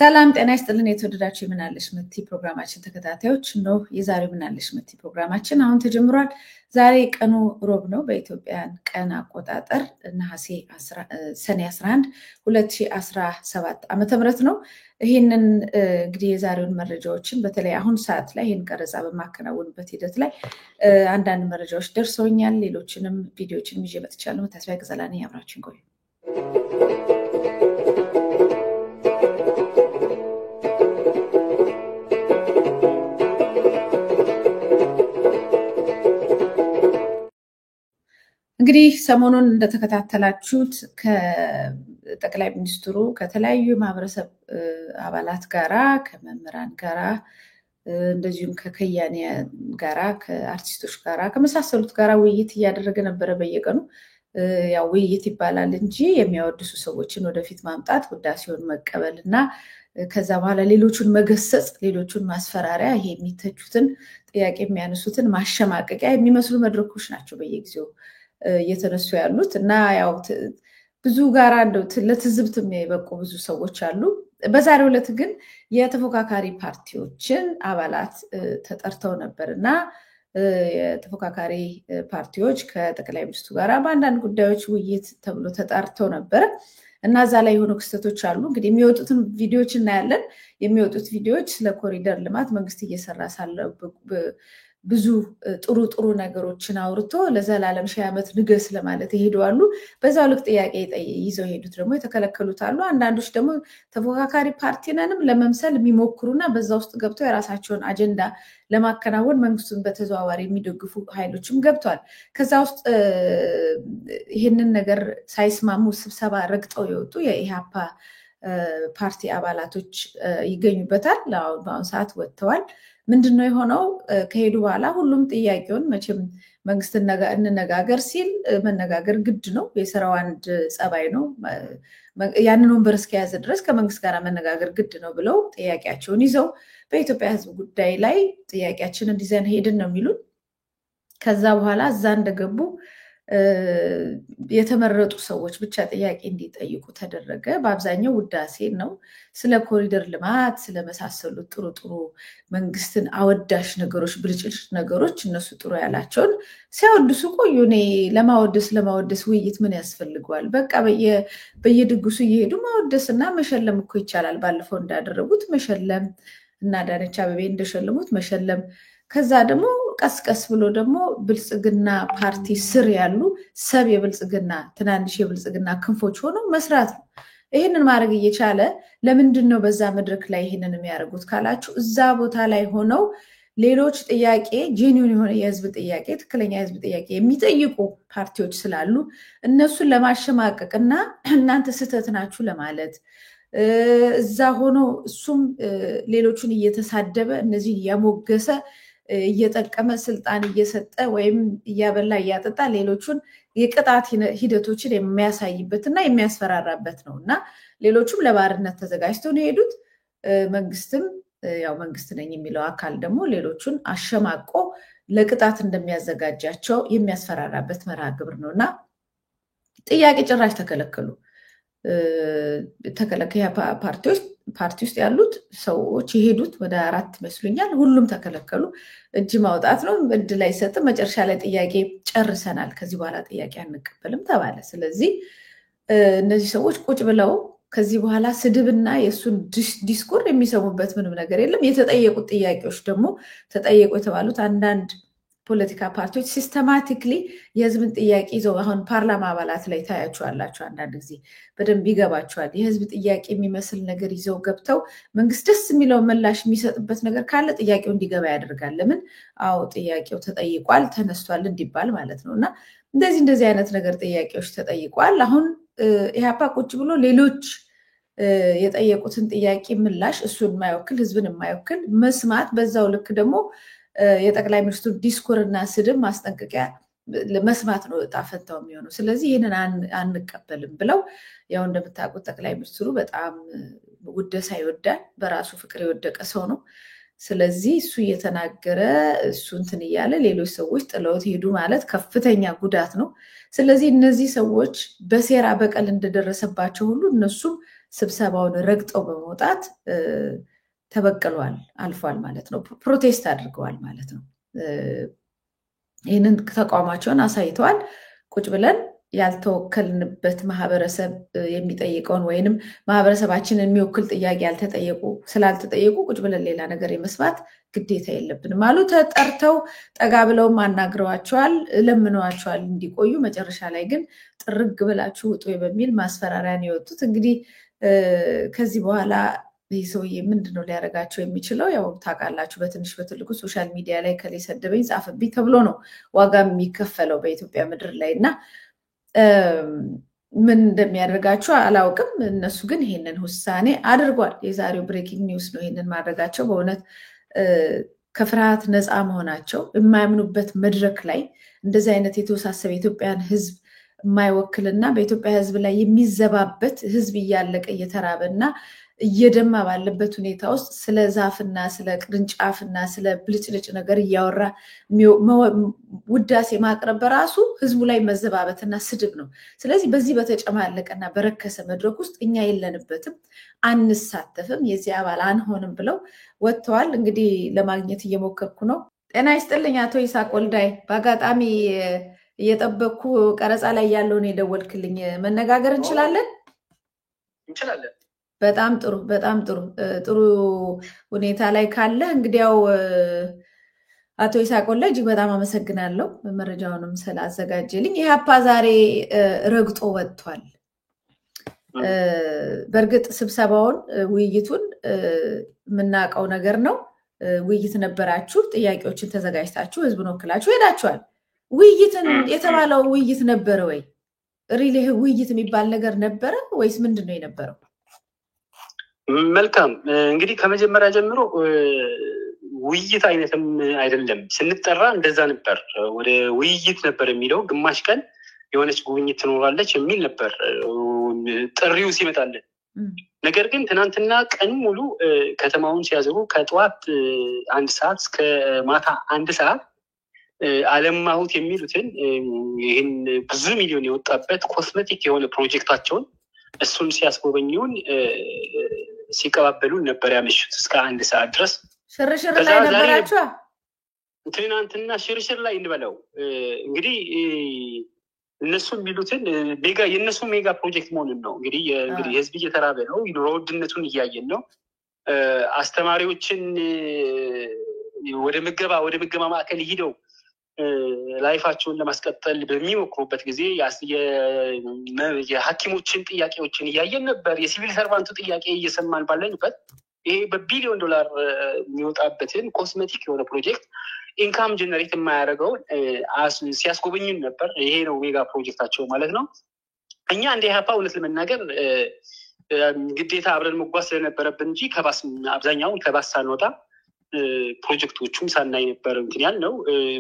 ሰላም ጤና ይስጥልን የተወደዳችሁ የምናለሽ መቲ ፕሮግራማችን ተከታታዮች ነው። የዛሬው ምናለሽ መቲ ፕሮግራማችን አሁን ተጀምሯል። ዛሬ ቀኑ ሮብ ነው። በኢትዮጵያን ቀን አቆጣጠር ሰኔ 11 2017 ዓ.ም ነው። ይህንን እንግዲህ የዛሬውን መረጃዎችን በተለይ አሁን ሰዓት ላይ ይህን ቀረጻ በማከናወንበት ሂደት ላይ አንዳንድ መረጃዎች ደርሰውኛል። ሌሎችንም ቪዲዮዎችን ይዤ መጥቻለሁ። ተስፋዬ ገዘላኔ አብራችን ቆዩ። እንግዲህ ሰሞኑን እንደተከታተላችሁት ከጠቅላይ ሚኒስትሩ ከተለያዩ ማህበረሰብ አባላት ጋራ ከመምህራን ጋራ እንደዚሁም ከከያኒያን ጋራ ከአርቲስቶች ጋራ ከመሳሰሉት ጋራ ውይይት እያደረገ ነበረ። በየቀኑ ያው ውይይት ይባላል እንጂ የሚያወድሱ ሰዎችን ወደፊት ማምጣት ውዳሴውን መቀበል እና ከዛ በኋላ ሌሎቹን መገሰጽ ሌሎቹን ማስፈራሪያ ይሄ የሚተቹትን ጥያቄ የሚያነሱትን ማሸማቀቂያ የሚመስሉ መድረኮች ናቸው በየጊዜው እየተነሱ ያሉት እና ያው ብዙ ጋራ እንደው ለትዝብት የሚበቁ ብዙ ሰዎች አሉ። በዛሬው ዕለት ግን የተፎካካሪ ፓርቲዎችን አባላት ተጠርተው ነበርና የተፎካካሪ ፓርቲዎች ከጠቅላይ ሚኒስትሩ ጋር በአንዳንድ ጉዳዮች ውይይት ተብሎ ተጣርተው ነበር እና እዛ ላይ የሆኑ ክስተቶች አሉ። እንግዲህ የሚወጡትን ቪዲዮዎች እናያለን። የሚወጡት ቪዲዮዎች ስለ ኮሪደር ልማት መንግስት እየሰራ ሳለ ብዙ ጥሩ ነገሮችን አውርቶ ለዘላለም 1000 ዓመት ንገስ ለማለት ይሄዳሉ። በዛው ልክ ጥያቄ ይዘው ሄዱት ደግሞ የተከለከሉት አሉ። አንዳንዶች ደግሞ ተፎካካሪ ፓርቲነንም ለመምሰል የሚሞክሩና በዛ ውስጥ ገብተው የራሳቸውን አጀንዳ ለማከናወን መንግስቱን በተዘዋዋሪ የሚደግፉ ኃይሎችም ገብቷል። ከዛ ውስጥ ይህንን ነገር ሳይስማሙ ስብሰባ ረግጠው የወጡ የኢሃፓ ፓርቲ አባላቶች ይገኙበታል። በአሁኑ ሰዓት ወጥተዋል። ምንድነው የሆነው? ከሄዱ በኋላ ሁሉም ጥያቄውን መቼም መንግስት እንነጋገር ሲል መነጋገር ግድ ነው። የስራው አንድ ጸባይ ነው። ያንን ወንበር እስከያዘ ድረስ ከመንግስት ጋር መነጋገር ግድ ነው ብለው ጥያቄያቸውን ይዘው በኢትዮጵያ ሕዝብ ጉዳይ ላይ ጥያቄያችንን ይዘን ሄድን ነው የሚሉን። ከዛ በኋላ እዛ እንደገቡ የተመረጡ ሰዎች ብቻ ጥያቄ እንዲጠይቁ ተደረገ። በአብዛኛው ውዳሴ ነው። ስለ ኮሪደር ልማት ስለመሳሰሉት ጥሩ መንግስትን አወዳሽ ነገሮች ብልጭልጭ ነገሮች እነሱ ጥሩ ያላቸውን ሲያወድሱ ቆዩ። እኔ ለማወደስ ውይይት ምን ያስፈልገዋል? በቃ በየድግሱ እየሄዱ ማወደስና መሸለም እኮ ይቻላል። ባለፈው እንዳደረጉት መሸለም እና አዳነች አቤቤ እንደሸለሙት መሸለም ከዛ ደግሞ ቀስቀስ ብሎ ደግሞ ብልጽግና ፓርቲ ስር ያሉ የብልጽግና ትናንሽ የብልጽግና ክንፎች ሆነው መስራት ነው። ይህንን ማድረግ እየቻለ ለምንድን ነው በዛ መድረክ ላይ ይህንን የሚያደርጉት ካላችሁ፣ እዛ ቦታ ላይ ሆነው ሌሎች ጥያቄ ጄኒውን የሆነ የህዝብ ጥያቄ ትክክለኛ የህዝብ ጥያቄ የሚጠይቁ ፓርቲዎች ስላሉ እነሱን ለማሸማቀቅ እና እናንተ ስህተት ናችሁ ለማለት እዛ ሆኖ እሱም ሌሎቹን እየተሳደበ እነዚህ እያሞገሰ እየጠቀመ ስልጣን እየሰጠ ወይም እያበላ እያጠጣ ሌሎቹን የቅጣት ሂደቶችን የሚያሳይበት እና የሚያስፈራራበት ነው እና ሌሎቹም ለባርነት ተዘጋጅተው ነው የሄዱት። መንግስትም ያው መንግስት ነኝ የሚለው አካል ደግሞ ሌሎቹን አሸማቆ ለቅጣት እንደሚያዘጋጃቸው የሚያስፈራራበት መርሃ ግብር ነው እና ጥያቄ ጭራሽ ተከለከሉ። ፓርቲ ውስጥ ያሉት ሰዎች የሄዱት ወደ 4 ይመስሉኛል። ሁሉም ተከለከሉ። እጅ ማውጣት ነው፣ እድል አይሰጥም። መጨረሻ ላይ ጥያቄ ጨርሰናል፣ ከዚህ በኋላ ጥያቄ አንቀበልም ተባለ። ስለዚህ እነዚህ ሰዎች ቁጭ ብለው ከዚህ በኋላ ስድብና የእሱን ዲስኩር የሚሰሙበት ምንም ነገር የለም። የተጠየቁት ጥያቄዎች ደግሞ ተጠየቁ የተባሉት አንዳንድ ፖለቲካ ፓርቲዎች ሲስተማቲክሊ የህዝብን ጥያቄ ይዘው አሁን ፓርላማ አባላት ላይ ታያቸዋላችሁ። አንዳንድ ጊዜ በደንብ ይገባቸዋል። የህዝብ ጥያቄ የሚመስል ነገር ይዘው ገብተው መንግስት ደስ የሚለው ምላሽ የሚሰጥበት ነገር ካለ ጥያቄው እንዲገባ ያደርጋል። ለምን? አዎ ጥያቄው ተጠይቋል ተነስቷል እንዲባል ማለት ነው። እና እንደዚህ አይነት ነገር ጥያቄዎች ተጠይቋል። አሁን ኢህአፓ ቁጭ ብሎ ሌሎች የጠየቁትን ጥያቄ ምላሽ እሱን የማይወክል ህዝብን የማይወክል መስማት፣ በዛው ልክ ደግሞ የጠቅላይ ሚኒስትሩ ዲስኩር እና ስድብ ማስጠንቀቂያ መስማት ነው እጣ ፈንታው የሚሆነው። ስለዚህ ይህንን አንቀበልም ብለው ያው እንደምታውቁት ጠቅላይ ሚኒስትሩ በጣም ውደሳ ይወዳል። በራሱ ፍቅር የወደቀ ሰው ነው። ስለዚህ እሱ እየተናገረ እሱ እንትን እያለ ሌሎች ሰዎች ጥለውት ሄዱ ማለት ከፍተኛ ጉዳት ነው። ስለዚህ እነዚህ ሰዎች በሴራ በቀል እንደደረሰባቸው ሁሉ እነሱም ስብሰባውን ረግጠው በመውጣት ተበቅሏል አልፏል ማለት ነው። ፕሮቴስት አድርገዋል ማለት ነው። ይህንን ተቋማቸውን አሳይተዋል። ቁጭ ብለን ያልተወከልንበት ማህበረሰብ የሚጠይቀውን ወይንም ማህበረሰባችንን የሚወክል ጥያቄ ስላልተጠየቁ ቁጭ ብለን ሌላ ነገር የመስማት ግዴታ የለብንም አሉ። ተጠርተው ጠጋ ብለውም አናግረዋቸዋል፣ ለምነዋቸዋል እንዲቆዩ። መጨረሻ ላይ ግን ጥርግ ብላችሁ ውጡ በሚል ማስፈራሪያን የወጡት። እንግዲህ ከዚህ በኋላ ይህ ሰውዬ ምንድን ነው ሊያደርጋቸው የሚችለው? ያው ታውቃላችሁ፣ በትንሽ በትልቁ ሶሻል ሚዲያ ላይ ከላይ ሰደበኝ ጻፈብኝ ተብሎ ነው ዋጋ የሚከፈለው በኢትዮጵያ ምድር ላይ እና ምን እንደሚያደርጋቸው አላውቅም። እነሱ ግን ይሄንን ውሳኔ አድርጓል። የዛሬው ብሬኪንግ ኒውስ ነው ይሄንን ማድረጋቸው። በእውነት ከፍርሃት ነፃ መሆናቸው የማያምኑበት መድረክ ላይ እንደዚህ አይነት የተወሳሰበ የኢትዮጵያን ሕዝብ የማይወክልና በኢትዮጵያ ሕዝብ ላይ የሚዘባበት ሕዝብ እያለቀ እየተራበ እና እየደማ ባለበት ሁኔታ ውስጥ ስለ ዛፍና ስለ ቅርንጫፍና ስለ ብልጭልጭ ነገር እያወራ ውዳሴ ማቅረብ በራሱ ህዝቡ ላይ መዘባበትና ስድብ ነው። ስለዚህ በዚህ በተጨማለቀና በረከሰ መድረክ ውስጥ እኛ የለንበትም፣ አንሳተፍም፣ የዚህ አባል አንሆንም ብለው ወጥተዋል። እንግዲህ ለማግኘት እየሞከርኩ ነው። ጤና ይስጥልኝ አቶ ይስሐቅ ወልዳይ። በአጋጣሚ እየጠበቅኩ ቀረጻ ላይ ያለውን የደወልክልኝ፣ መነጋገር እንችላለን? እንችላለን። በጣም ጥሩ፣ በጣም ጥሩ ጥሩ ሁኔታ ላይ ካለ እንግዲያው አቶ ይስሐቅ ወልዳይ እጅግ በጣም አመሰግናለሁ መረጃውንም ስላዘጋጀልኝ። ኢህአፓ ዛሬ ረግጦ ወጥቷል። በእርግጥ ስብሰባውን ውይይቱን የምናውቀው ነገር ነው። ውይይት ነበራችሁ፣ ጥያቄዎችን ተዘጋጅታችሁ ህዝብን ወክላችሁ ሄዳችኋል። ውይይትን የተባለው ውይይት ነበረ ወይ? ሪሊ ውይይት የሚባል ነገር ነበረ ወይስ ምንድን ነው የነበረው? መልካም እንግዲህ ከመጀመሪያ ጀምሮ ውይይት አይነትም አይደለም። ስንጠራ እንደዛ ነበር። ወደ ውይይት ነበር የሚለው። ግማሽ ቀን የሆነች ጉብኝት ትኖራለች የሚል ነበር ጥሪው ሲመጣልን። ነገር ግን ትናንትና ቀን ሙሉ ከተማውን ሲያዝሩ ከጠዋት 1 ሰዓት እስከ ማታ 1 ሰዓት አለማሁት የሚሉትን ይህን ብዙ ሚሊዮን የወጣበት ኮስሜቲክ የሆነ ፕሮጀክታቸውን እሱን ሲያስጎበኙን ሲቀባበሉን ነበር ያመሹት እስከ 1 ሰዓት ድረስ። ሽርሽር ላይ ነበራችሁ? ትናንትና ሽርሽር ላይ እንበለው እንግዲህ እነሱ የሚሉትን የእነሱ ሜጋ ፕሮጀክት መሆኑን ነው። እንግዲህ ህዝብ እየተራበ ነው፣ ኑሮ ውድነቱን እያየን ነው። አስተማሪዎችን ወደ ምገባ ማዕከል ሂደው ላይፋቸውን ለማስቀጠል በሚሞክሩበት ጊዜ የሐኪሞችን ጥያቄዎችን እያየን ነበር። የሲቪል ሰርቫንቱ ጥያቄ እየሰማን ባለንበት ይሄ በቢሊዮን ዶላር የሚወጣበትን ኮስሜቲክ የሆነ ፕሮጀክት ኢንካም ጀነሬት የማያደርገውን ሲያስጎበኙን ነበር። ይሄ ነው ሜጋ ፕሮጀክታቸው ማለት ነው። እኛ እንደ ኢህአፓ እውነት ለመናገር ግዴታ አብረን መጓዝ ስለነበረብን እንጂ አብዛኛውን ከባስ ሳንወጣ ፕሮጀክቶቹም ሳናይ ነበር እንትን ያልነው።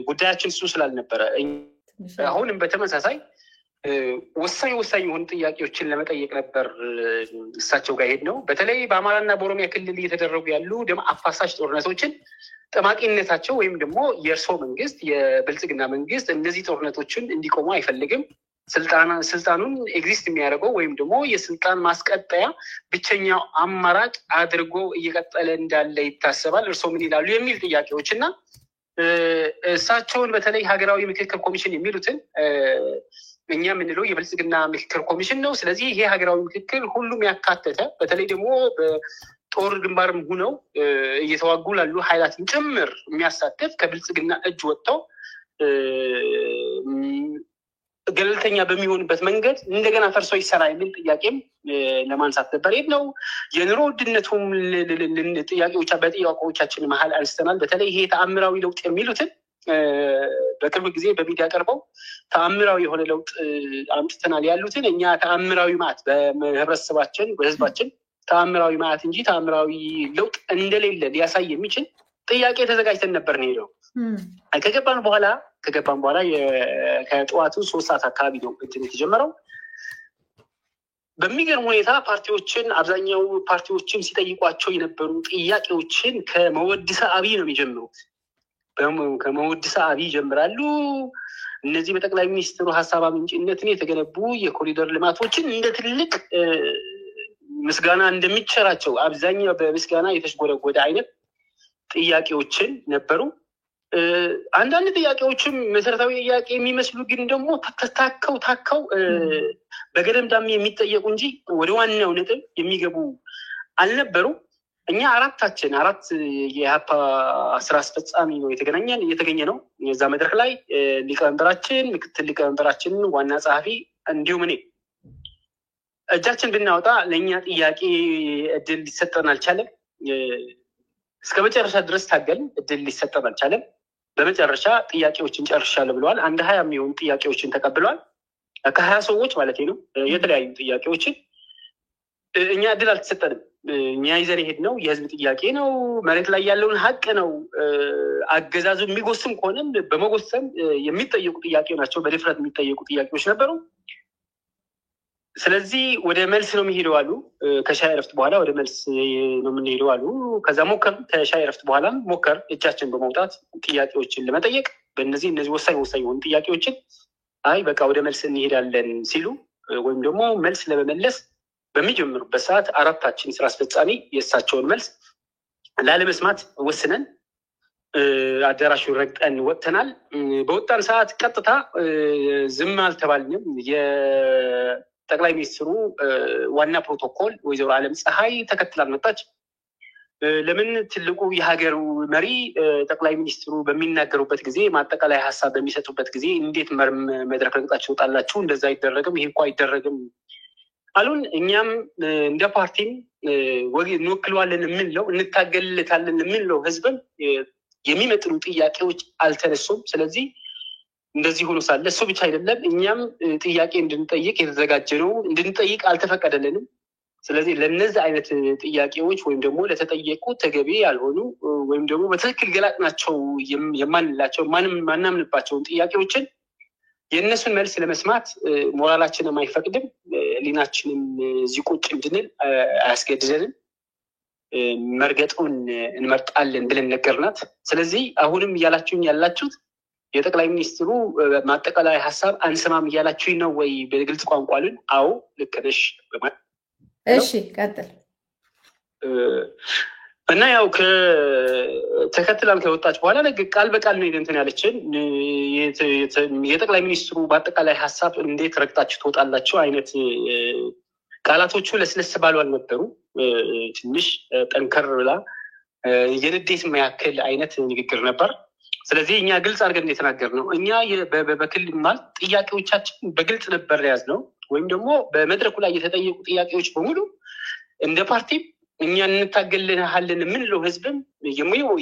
ጉዳያችን እሱ ስላልነበረ አሁንም በተመሳሳይ ወሳኝ የሆኑ ጥያቄዎችን ለመጠየቅ ነበር እሳቸው ጋር ሄድነው። በተለይ በአማራና በኦሮሚያ ክልል እየተደረጉ ያሉ ደም አፋሳሽ ጦርነቶችን ጠማቂነታቸው ወይም ደግሞ የእርስዎ መንግስት የብልጽግና መንግስት እነዚህ ጦርነቶችን እንዲቆሙ አይፈልግም፣ ስልጣኑን ኤግዚስት የሚያደርገው ወይም ደግሞ የስልጣን ማስቀጠያ ብቸኛው አማራጭ አድርጎ እየቀጠለ እንዳለ ይታሰባል፣ እርስዎ ምን ይላሉ የሚል ጥያቄዎች እና እሳቸውን በተለይ ሀገራዊ ምክክር ኮሚሽን የሚሉትን እኛ የምንለው የብልጽግና ምክክር ኮሚሽን ነው። ስለዚህ ይሄ ሀገራዊ ምክክር ሁሉም ያካተተ በተለይ ደግሞ በጦር ግንባርም ሁነው እየተዋጉ ላሉ ኃይላትን ጭምር የሚያሳትፍ ከብልጽግና እጅ ወጥተው ገለልተኛ በሚሆንበት መንገድ እንደገና ፈርሶ ይሰራ የሚል ጥያቄም ለማንሳት ነበር ነው። የኑሮ ውድነቱም በጥያቄዎቻችን መሀል አንስተናል። በተለይ ይሄ ተአምራዊ ለውጥ የሚሉትን በቅርብ ጊዜ በሚዲያ ቀርበው ተአምራዊ የሆነ ለውጥ አምጥተናል ያሉትን እኛ ተአምራዊ ማዕት በህብረተሰባችን በህዝባችን ተአምራዊ ማዕት እንጂ ተአምራዊ ለውጥ እንደሌለ ሊያሳይ የሚችል ጥያቄ ተዘጋጅተን ነበር ነው ሄደው። ከገባን በኋላ ከጠዋቱ 3 ሰዓት አካባቢ ነው እንትን የተጀመረው። በሚገርም ሁኔታ አብዛኛው ፓርቲዎችን ሲጠይቋቸው የነበሩ ጥያቄዎችን ከመወድሰ አብይ ነው የሚጀምሩት። ከመወድሰ አብይ ይጀምራሉ። እነዚህ በጠቅላይ ሚኒስትሩ ሀሳብ አመንጭነትን የተገነቡ የኮሪደር ልማቶችን እንደ ትልቅ ምስጋና እንደሚቸራቸው አብዛኛው በምስጋና የተሽጎረጎደ አይነት ጥያቄዎችን ነበሩ። አንዳንድ ጥያቄዎችም መሰረታዊ ጥያቄ የሚመስሉ ግን ደግሞ ታከው በገደምዳሜ የሚጠየቁ እንጂ ወደ ዋናው ነጥብ የሚገቡ አልነበሩ። እኛ አራት የኢህአፓ ስራ አስፈጻሚ ነው የተገኘ ነው። የዛ መድረክ ላይ ሊቀመንበራችን፣ ምክትል ሊቀመንበራችን፣ ዋና ጸሐፊ እንዲሁም እኔ እጃችን ብናወጣ ለእኛ ጥያቄ እድል ሊሰጠን አልቻለም። እስከ መጨረሻ ድረስ ታገልን፣ እድል ሊሰጠን አልቻለም። በመጨረሻ ጥያቄዎችን ጨርሻለሁ ብለዋል። 20 የሚሆኑ ጥያቄዎችን ተቀብለዋል። ከ20 ሰዎች ማለት ነው። የተለያዩ ጥያቄዎችን እኛ እድል አልተሰጠንም። እኛ ይዘን የሄድነው የህዝብ ጥያቄ ነው፣ መሬት ላይ ያለውን ሀቅ ነው። አገዛዙ የሚጎስም ከሆነም በመጎሰም የሚጠየቁ ጥያቄ ናቸው። በድፍረት የሚጠየቁ ጥያቄዎች ነበሩ። ስለዚህ ወደ መልስ ነው የሚሄደው አሉ። ከሻይ ረፍት በኋላ ወደ መልስ ነው የምንሄደው አሉ። ከዛ ሞከር፣ ከሻይ ረፍት በኋላ ሞከር እጃችን በመውጣት ጥያቄዎችን ለመጠየቅ በእነዚህ ወሳኝ የሆኑ ጥያቄዎችን አይ በቃ ወደ መልስ እንሄዳለን ሲሉ ወይም ደግሞ መልስ ለመመለስ በሚጀምሩበት ሰዓት አራታችን ስራ አስፈጻሚ የእሳቸውን መልስ ላለመስማት ወስነን አዳራሹን ረግጠን ወጥተናል። በወጣን ሰዓት ቀጥታ ዝም አልተባልንም። የጠቅላይ ሚኒስትሩ ዋና ፕሮቶኮል ወይዘሮ አለም ፀሐይ ተከትላን መጣች። ለምን ትልቁ የሀገሩ መሪ ጠቅላይ ሚኒስትሩ በሚናገሩበት ጊዜ ማጠቃላይ ሀሳብ በሚሰጡበት ጊዜ እንዴት መድረክ ረግጣችሁ ትወጣላችሁ? እንደዛ አይደረግም፣ ይሄ እኮ አይደረግም አሉን። እኛም እንደ ፓርቲም እንወክለዋለን የምንለው እንታገልለታለን የምንለው ህዝብን የሚመጥኑ ጥያቄዎች አልተነሱም። ስለዚህ እንደዚህ ሆኖ ሳለ እሱ ብቻ አይደለም፣ እኛም ጥያቄ እንድንጠይቅ የተዘጋጀ ነው እንድንጠይቅ አልተፈቀደልንም። ስለዚህ ለነዚህ አይነት ጥያቄዎች ወይም ደግሞ ለተጠየቁ ተገቢ ያልሆኑ ወይም ደግሞ በትክክል ገላጭ ናቸው የማንላቸው ማናምንባቸውን ጥያቄዎችን የእነሱን መልስ ለመስማት ሞራላችንም አይፈቅድም፣ ሊናችንም እዚህ ቁጭ እንድንል አያስገድደንም። መርገጡን እንመርጣለን ብለን ነገርናት። ስለዚህ አሁንም እያላችሁኝ ያላችሁት የጠቅላይ ሚኒስትሩ ማጠቃላይ ሀሳብ አንሰማም እያላችሁኝ ነው ወይ? በግልጽ ቋንቋ አሉን። አዎ ልክ ነሽ። እሺ ቀጥል። እና ያው ተከትላን ከወጣች በኋላ ቃል በቃል ነው እንትን ያለችን። የጠቅላይ ሚኒስትሩ በአጠቃላይ ሀሳብ እንዴት ረግጣችሁ ትወጣላችሁ አይነት ቃላቶቹ ለስለስ ባሉ አልነበሩ። ትንሽ ጠንከር ብላ የንዴት መያክል አይነት ንግግር ነበር። ስለዚህ እኛ ግልጽ አድርገን የተናገርነው እኛ በክልል ማለት ጥያቄዎቻችን በግልጽ ነበር የያዝነው። ወይም ደግሞ በመድረኩ ላይ የተጠየቁ ጥያቄዎች በሙሉ እንደ ፓርቲ እኛ እንታገልልሃለን የምንለው ህዝብም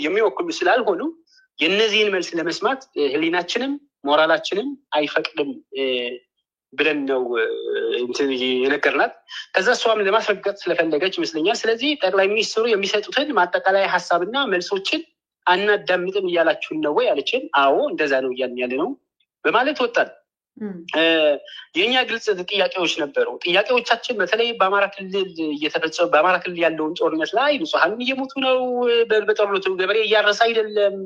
የሚወክሉ ስላልሆኑ የእነዚህን መልስ ለመስማት ህሊናችንም ሞራላችንም አይፈቅድም ብለን ነው የነገርናት። ከዛ እሷም ለማስረገጥ ስለፈለገች ይመስለኛል። ስለዚህ ጠቅላይ ሚኒስትሩ የሚሰጡትን ማጠቃላይ ሀሳብና መልሶችን አናዳምጥም እያላችሁን ነው ወይ አለችን። አዎ እንደዛ ነው እያልን ያለ ነው በማለት ወጣን። የኛ ግልጽ ጥያቄዎች ነበሩ። ጥያቄዎቻችን በተለይ በአማራ ክልል ያለውን ጦርነት ላይ ንጹሐን እየሞቱ ነው። በጦርነቱ ገበሬ እያረሰ አይደለም።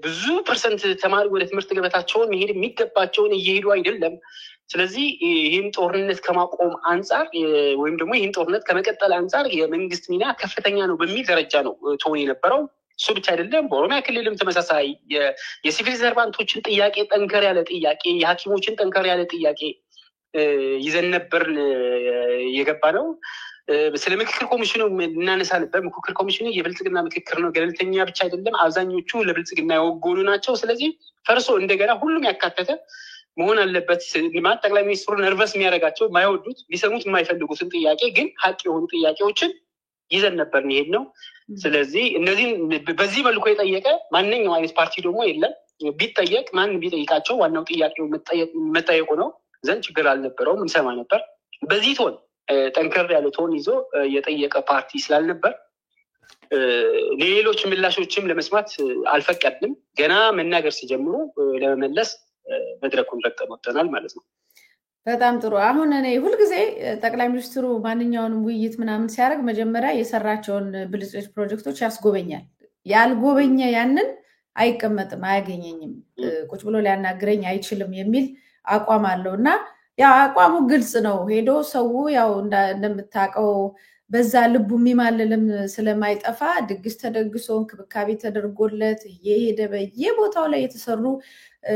ብዙ ፐርሰንት ተማሪ ወደ ትምህርት ገበታቸውን መሄድ የሚገባቸውን እየሄዱ አይደለም። ስለዚህ ይህን ጦርነት ከማቆም አንጻር ወይም ደግሞ ይህን ጦርነት ከመቀጠል አንጻር የመንግስት ሚና ከፍተኛ ነው በሚል ደረጃ ነው ትሆን የነበረው። እሱ ብቻ አይደለም። በኦሮሚያ ክልልም ተመሳሳይ የሲቪል ሰርቫንቶችን ጥያቄ ጠንከር ያለ ጥያቄ፣ የሐኪሞችን ጠንከር ያለ ጥያቄ ይዘን ነበር የገባ ነው። ስለ ምክክር ኮሚሽኑ እናነሳ ነበር። ምክክር ኮሚሽኑ የብልጽግና ምክክር ነው፣ ገለልተኛ ብቻ አይደለም። አብዛኞቹ ለብልጽግና የወገኑ ናቸው። ስለዚህ ፈርሶ እንደገና ሁሉም ያካተተ መሆን አለበት። ልማት ጠቅላይ ሚኒስትሩ ነርቨስ የሚያደርጋቸው የማይወዱት ሊሰሙት የማይፈልጉትን ጥያቄ ግን ሀቅ የሆኑ ጥያቄዎችን ይዘን ነበር የሚሄድ ነው። ስለዚህ እነዚህም በዚህ መልኩ የጠየቀ ማንኛውም አይነት ፓርቲ ደግሞ የለም። ቢጠየቅ ማን ቢጠይቃቸው ዋናው ጥያቄው መጠየቁ ነው ዘንድ ችግር አልነበረውም፣ እንሰማ ነበር። በዚህ ቶን ጠንከር ያለ ቶን ይዞ የጠየቀ ፓርቲ ስላልነበር ሌሎች ምላሾችም ለመስማት አልፈቀድንም። ገና መናገር ሲጀምሩ ለመመለስ መድረኩን ረግጠን ወጥተናል ማለት ነው። በጣም ጥሩ። አሁን እኔ ሁልጊዜ ጠቅላይ ሚኒስትሩ ማንኛውንም ውይይት ምናምን ሲያደርግ መጀመሪያ የሰራቸውን ብልጽግና ፕሮጀክቶች ያስጎበኛል። ያልጎበኘ ያንን አይቀመጥም፣ አያገኘኝም፣ ቁጭ ብሎ ሊያናግረኝ አይችልም የሚል አቋም አለው እና ያ አቋሙ ግልጽ ነው። ሄዶ ሰው ያው እንደምታውቀው በዛ ልቡ የሚማልልም ስለማይጠፋ ድግስ ተደግሶ እንክብካቤ ተደርጎለት እየሄደ በየቦታው ላይ የተሰሩ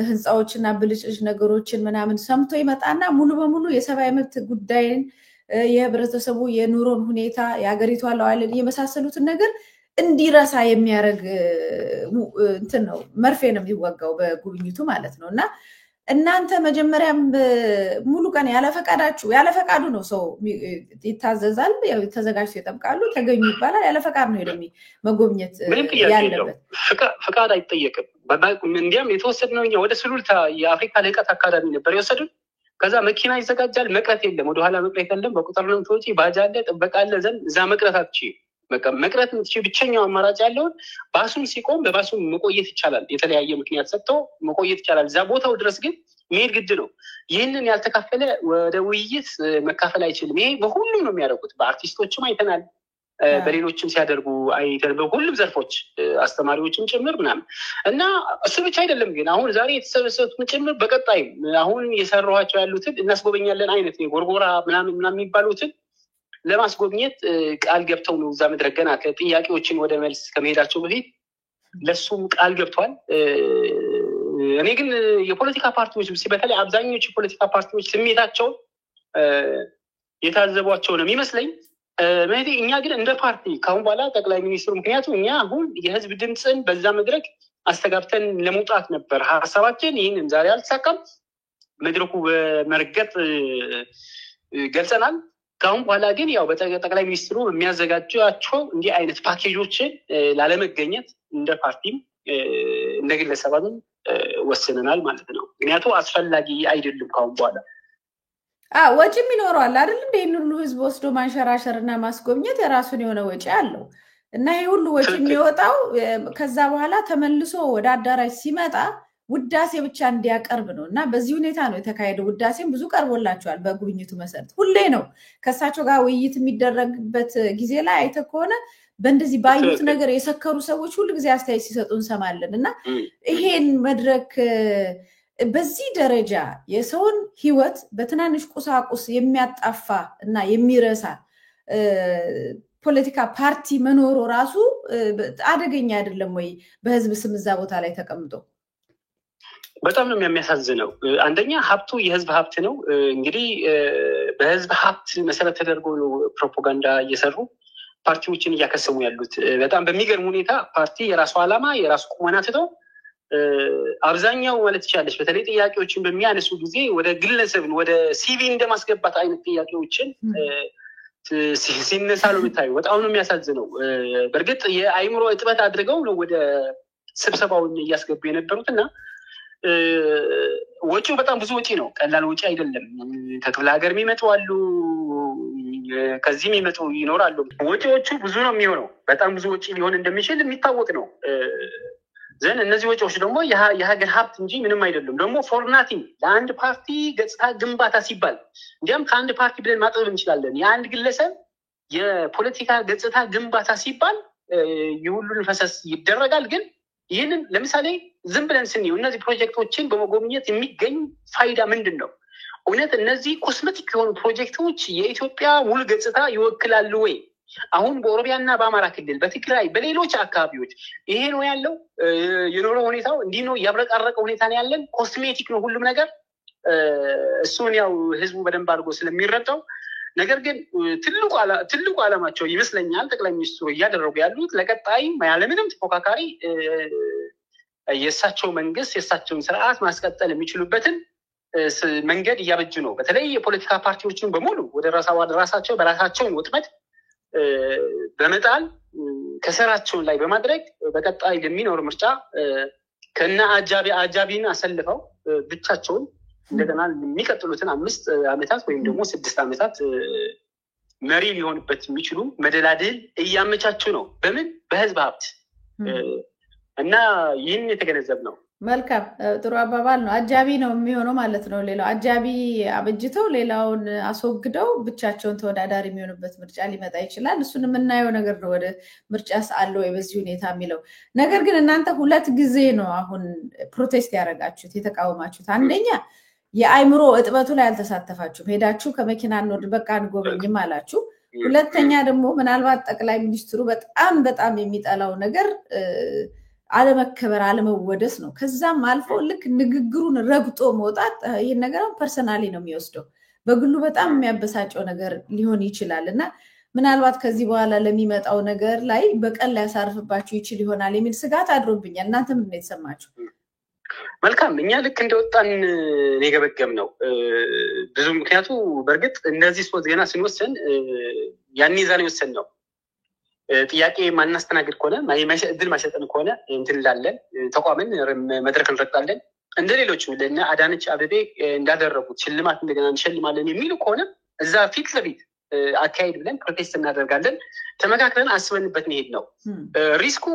ህንፃዎችና ብልጭልጭ ነገሮችን ምናምን ሰምቶ ይመጣና ሙሉ በሙሉ የሰብአዊ መብት ጉዳይን የህብረተሰቡ የኑሮን ሁኔታ የሀገሪቷ ሉዓላዊነት የመሳሰሉትን ነገር እንዲረሳ የሚያደርግ እንትን ነው። መርፌ ነው የሚወጋው በጉብኝቱ ማለት ነው። እና እናንተ መጀመሪያም ሙሉ ቀን ያለ ፈቃዱ ነው ሰው ይታዘዛል። ያው ተዘጋጅቶ ይጠብቃሉ፣ ተገኙ ይባላል። ያለ ፈቃድ ነው ሄደሚ መጎብኘት ያለበት። ፈቃድ አይጠየቅም። እንዲያም የተወሰድነው እኛ ወደ ሱሉልታ የአፍሪካ ልህቀት አካዳሚ ነበር የወሰዱን። ከዛ መኪና ይዘጋጃል፣ መቅረት የለም፣ ወደኋላ መቅረት የለም። በቁጥር ነው ተወጪ ባጃ አለ፣ ጥበቃ አለ። ዘንድ እዛ መቅረት አትችይም። መቅረት የምትችይው ብቸኛው አማራጭ ያለውን ባሱን ሲቆም በባሱን መቆየት ይቻላል። የተለያየ ምክንያት ሰጥቶ መቆየት ይቻላል። እዛ ቦታው ድረስ ግን መሄድ ግድ ነው። ይህንን ያልተካፈለ ወደ ውይይት መካፈል አይችልም። ይሄ በሁሉም ነው የሚያደርጉት። በአርቲስቶችም አይተናል፣ በሌሎችም ሲያደርጉ አይተን፣ በሁሉም ዘርፎች አስተማሪዎችም ጭምር ምናምን እና እሱ ብቻ አይደለም። ግን አሁን ዛሬ የተሰበሰቡትን ጭምር በቀጣይም አሁን የሰራኋቸው ያሉትን እናስጎበኛለን አይነት ጎርጎራ ምናምን የሚባሉትን ለማስጎብኘት ቃል ገብተው ነው እዛ መድረክ ገና ጥያቄዎችን ወደ መልስ ከመሄዳቸው በፊት ለሱም ቃል ገብቷል። እኔ ግን የፖለቲካ ፓርቲዎች በተለይ አብዛኞቹ የፖለቲካ ፓርቲዎች ስሜታቸውን የታዘቧቸው ነው የሚመስለኝ። እኛ ግን እንደ ፓርቲ ካሁን በኋላ ጠቅላይ ሚኒስትሩ ምክንያቱም እኛ አሁን የህዝብ ድምፅን በዛ መድረክ አስተጋብተን ለመውጣት ነበር ሀሳባችን። ይህንን ዛሬ አልተሳካም። መድረኩ በመርገጥ ገልጸናል። ካሁን በኋላ ግን ያው በጠቅላይ ሚኒስትሩ የሚያዘጋጇቸው እንዲህ አይነት ፓኬጆችን ላለመገኘት እንደ ፓርቲም እንደ ግለሰባትም ወስነናል ማለት ነው። ምክንያቱም አስፈላጊ አይደለም ካሁን በኋላ ወጪም ይኖረዋል አይደል? ይህን ሁሉ ህዝብ ወስዶ ማንሸራሸር እና ማስጎብኘት የራሱን የሆነ ወጪ አለው እና ይሄ ሁሉ ወጪ የሚወጣው ከዛ በኋላ ተመልሶ ወደ አዳራሽ ሲመጣ ውዳሴ ብቻ እንዲያቀርብ ነው። እና በዚህ ሁኔታ ነው የተካሄደው። ውዳሴም ብዙ ቀርቦላቸዋል በጉብኝቱ መሰረት። ሁሌ ነው ከእሳቸው ጋር ውይይት የሚደረግበት ጊዜ ላይ አይተህ ከሆነ በእንደዚህ ባዩት ነገር የሰከሩ ሰዎች ሁሉ ጊዜ አስተያየት ሲሰጡ እንሰማለን። እና ይሄን መድረክ በዚህ ደረጃ የሰውን ህይወት በትናንሽ ቁሳቁስ የሚያጣፋ እና የሚረሳ ፖለቲካ ፓርቲ መኖሩ ራሱ አደገኛ አይደለም ወይ? በህዝብ ስም እዛ ቦታ ላይ ተቀምጦ በጣም ነው የሚያሳዝነው። አንደኛ ሀብቱ የህዝብ ሀብት ነው። እንግዲህ በህዝብ ሀብት መሰረት ተደርጎ ፕሮፓጋንዳ እየሰሩ ፓርቲዎችን እያከሰሙ ያሉት በጣም በሚገርም ሁኔታ ፓርቲ የራሱ ዓላማ የራሱ ቁመና ትተው አብዛኛው ማለት ይቻለች በተለይ ጥያቄዎችን በሚያነሱ ጊዜ ወደ ግለሰብን ወደ ሲቪ እንደማስገባት አይነት ጥያቄዎችን ሲነሳ ነው የምታዩ። በጣም ነው የሚያሳዝነው። በእርግጥ የአይምሮ እጥበት አድርገው ነው ወደ ስብሰባውን እያስገቡ የነበሩት እና ወጪው በጣም ብዙ ወጪ ነው። ቀላል ወጪ አይደለም። ከክፍለ ሀገር የሚመጡ አሉ፣ ከዚህ የሚመጡ ይኖራሉ። ወጪዎቹ ብዙ ነው የሚሆነው። በጣም ብዙ ወጪ ሊሆን እንደሚችል የሚታወቅ ነው። ዘን እነዚህ ወጪዎች ደግሞ የሀገር ሀብት እንጂ ምንም አይደለም። ደግሞ ፎርናቲንግ ለአንድ ፓርቲ ገጽታ ግንባታ ሲባል እንዲያም ከአንድ ፓርቲ ብለን ማጥበብ እንችላለን። የአንድ ግለሰብ የፖለቲካ ገጽታ ግንባታ ሲባል የሁሉን ፈሰስ ይደረጋል። ግን ይህንን ለምሳሌ ዝም ብለን ስንየው እነዚህ ፕሮጀክቶችን በመጎብኘት የሚገኝ ፋይዳ ምንድን ነው? እውነት እነዚህ ኮስሜቲክ የሆኑ ፕሮጀክቶች የኢትዮጵያ ሙሉ ገጽታ ይወክላሉ ወይ? አሁን በኦሮሚያና በአማራ ክልል፣ በትግራይ፣ በሌሎች አካባቢዎች ይሄ ነው ያለው የኖረ ሁኔታው እንዲህ ነው፣ ያብረቃረቀ ሁኔታ ነው ያለን። ኮስሜቲክ ነው ሁሉም ነገር። እሱን ያው ህዝቡ በደንብ አድርጎ ስለሚረዳው ነገር ግን ትልቁ ዓላማቸው ይመስለኛል ጠቅላይ ሚኒስትሩ እያደረጉ ያሉት ለቀጣይ ያለምንም ተፎካካሪ የእሳቸው መንግስት የእሳቸውን ስርዓት ማስቀጠል የሚችሉበትን መንገድ እያበጁ ነው። በተለይ የፖለቲካ ፓርቲዎችን በሙሉ ወደ ራሳቸው በራሳቸውን ወጥመድ በመጣል ከስራቸውን ላይ በማድረግ በቀጣይ ለሚኖር ምርጫ ከነ አጃቢን አሰልፈው ብቻቸውን እንደገና የሚቀጥሉትን 5 ዓመታት ወይም ደግሞ 6 ዓመታት መሪ ሊሆንበት የሚችሉ መደላድል እያመቻቹ ነው። በምን? በህዝብ ሀብት እና ይህን የተገነዘብ ነው። መልካም ጥሩ አባባል ነው። አጃቢ ነው የሚሆነው ማለት ነው። ሌላው አጃቢ አበጅተው ሌላውን አስወግደው ብቻቸውን ተወዳዳሪ የሚሆኑበት ምርጫ ሊመጣ ይችላል። እሱን የምናየው ነገር ነው። ወደ ምርጫ አለ ወይ በዚህ ሁኔታ የሚለው ነገር ግን እናንተ 2 ጊዜ ነው አሁን ፕሮቴስት ያደረጋችሁት የተቃወማችሁት። አንደኛ የአይምሮ እጥበቱ ላይ አልተሳተፋችሁም። ሄዳችሁ ከመኪና እንወርድ በቃ አንጎበኝም አላችሁ። ሁለተኛ ደግሞ ምናልባት ጠቅላይ ሚኒስትሩ በጣም የሚጠላው ነገር አለመከበር አለመወደስ ነው። ከዛም አልፎ ልክ ንግግሩን ረግጦ መውጣት ይህን ነገር ፐርሰናሊ ነው የሚወስደው። በግሉ በጣም የሚያበሳጨው ነገር ሊሆን ይችላል እና ምናልባት ከዚህ በኋላ ለሚመጣው ነገር ላይ በቀል ሊያሳርፍባችሁ ይችል ይሆናል የሚል ስጋት አድሮብኛል። እናንተ ምንድን ነው የተሰማችሁ? መልካም እኛ ልክ እንደወጣን የገበገም ነው ብዙ ምክንያቱ በእርግጥ እነዚህ ሶስት ዜና ስንወስን ያን ይዛን የወሰን ነው ጥያቄ ማናስተናግድ ከሆነ እድል ማይሰጠን ከሆነ እንትን ላለን ተቋምን መድረክ እንረግጣለን እንደ ሌሎቹ ለእነ አዳነች አቤቤ እንዳደረጉት ሽልማት እንደገና እንሸልማለን የሚሉ ከሆነ እዛ ፊት ለፊት አካሄድ ብለን ፕሮቴስት እናደርጋለን። ተመካክረን አስበንበት መሄድ ነው። ሪስኩ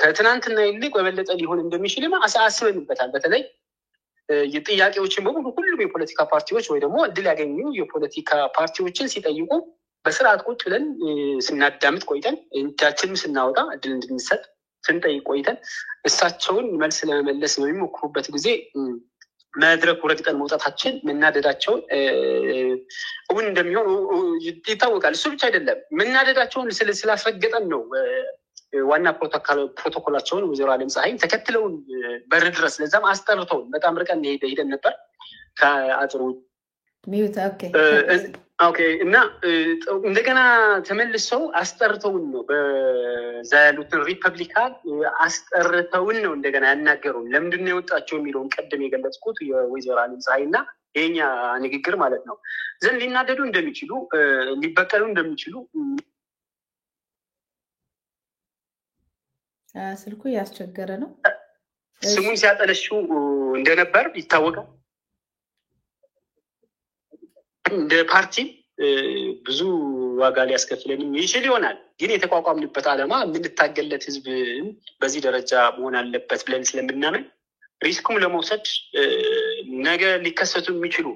ከትናንትና ይልቅ በበለጠ ሊሆን እንደሚችልም አስበንበታል። በተለይ ጥያቄዎችን በሙሉ ሁሉም የፖለቲካ ፓርቲዎች ወይ ደግሞ እድል ያገኙ የፖለቲካ ፓርቲዎችን ሲጠይቁ በስርዓት ቁጭ ብለን ስናዳምጥ ቆይተን እጃችንም ስናወጣ እድል እንድንሰጥ ስንጠይቅ ቆይተን እሳቸውን መልስ ለመመለስ በሚሞክሩበት ጊዜ መድረኩ ረግጠን መውጣታችን መናደዳቸውን እውን እንደሚሆን ይታወቃል። እሱ ብቻ አይደለም፣ መናደዳቸውን ስላስረገጠን ነው ዋና ፕሮቶኮላቸውን ወይዘሮ አለምፀሐይ ተከትለውን በር ድረስ ለዛም አስጠርተውን በጣም ርቀን ሄደን ነበር ከአጥሩ እና እንደገና ተመልሰው አስጠርተውን ነው በዛ ያሉትን ሪፐብሊካን አስጠርተውን ነው እንደገና ያናገሩን። ለምንድነው የወጣቸው የሚለውን ቀደም የገለጽኩት የወይዘሮ አለምፀሐይ እና የኛ ንግግር ማለት ነው ዘንድ ሊናደዱ እንደሚችሉ ሊበቀሉ እንደሚችሉ ስልኩ ያስቸገረ ነው። ስሙን ሲያጠለሹ እንደነበር ይታወቃል። እንደ ፓርቲ ብዙ ዋጋ ሊያስከፍለንም ይችል ይሆናል። ግን የተቋቋምንበት ዓላማ የምንታገለት ህዝብ በዚህ ደረጃ መሆን አለበት ብለን ስለምናምን ሪስኩም ለመውሰድ ነገ ሊከሰቱ የሚችሉ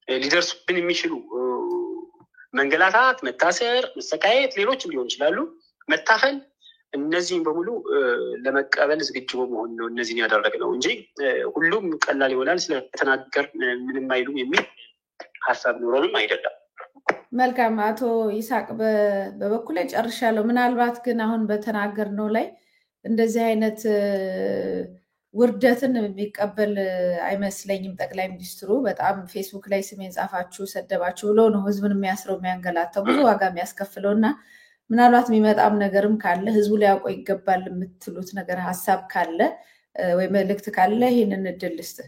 ሊደርሱብን የሚችሉ መንገላታት፣ መታሰር፣ መሰቃየት፣ ሌሎችም ሊሆን ይችላሉ፣ መታፈን፣ እነዚህም በሙሉ ለመቀበል ዝግጁ በመሆን ነው እነዚህን ያደረግነው እንጂ ሁሉም ቀላል ይሆናል ስለተናገር ምንም አይሉም የሚል ሀሳብ ኖሮንም አይደለም። መልካም አቶ ይስሐቅ በበኩሌ ጨርሻለሁ። ምናልባት ግን አሁን በተናገርነው ላይ እንደዚህ አይነት ውርደትን የሚቀበል አይመስለኝም። ጠቅላይ ሚኒስትሩ በጣም ፌስቡክ ላይ ስሜን ጻፋችሁ ሰደባችሁ ብሎ ነው ህዝብን የሚያስረው የሚያንገላተው ብዙ ዋጋ የሚያስከፍለው እና ምናልባት የሚመጣም ነገርም ካለ ህዝቡ ሊያውቀው ይገባል የምትሉት ነገር ሀሳብ ካለ ወይ መልእክት ካለ ይህንን እድል ልስጥ።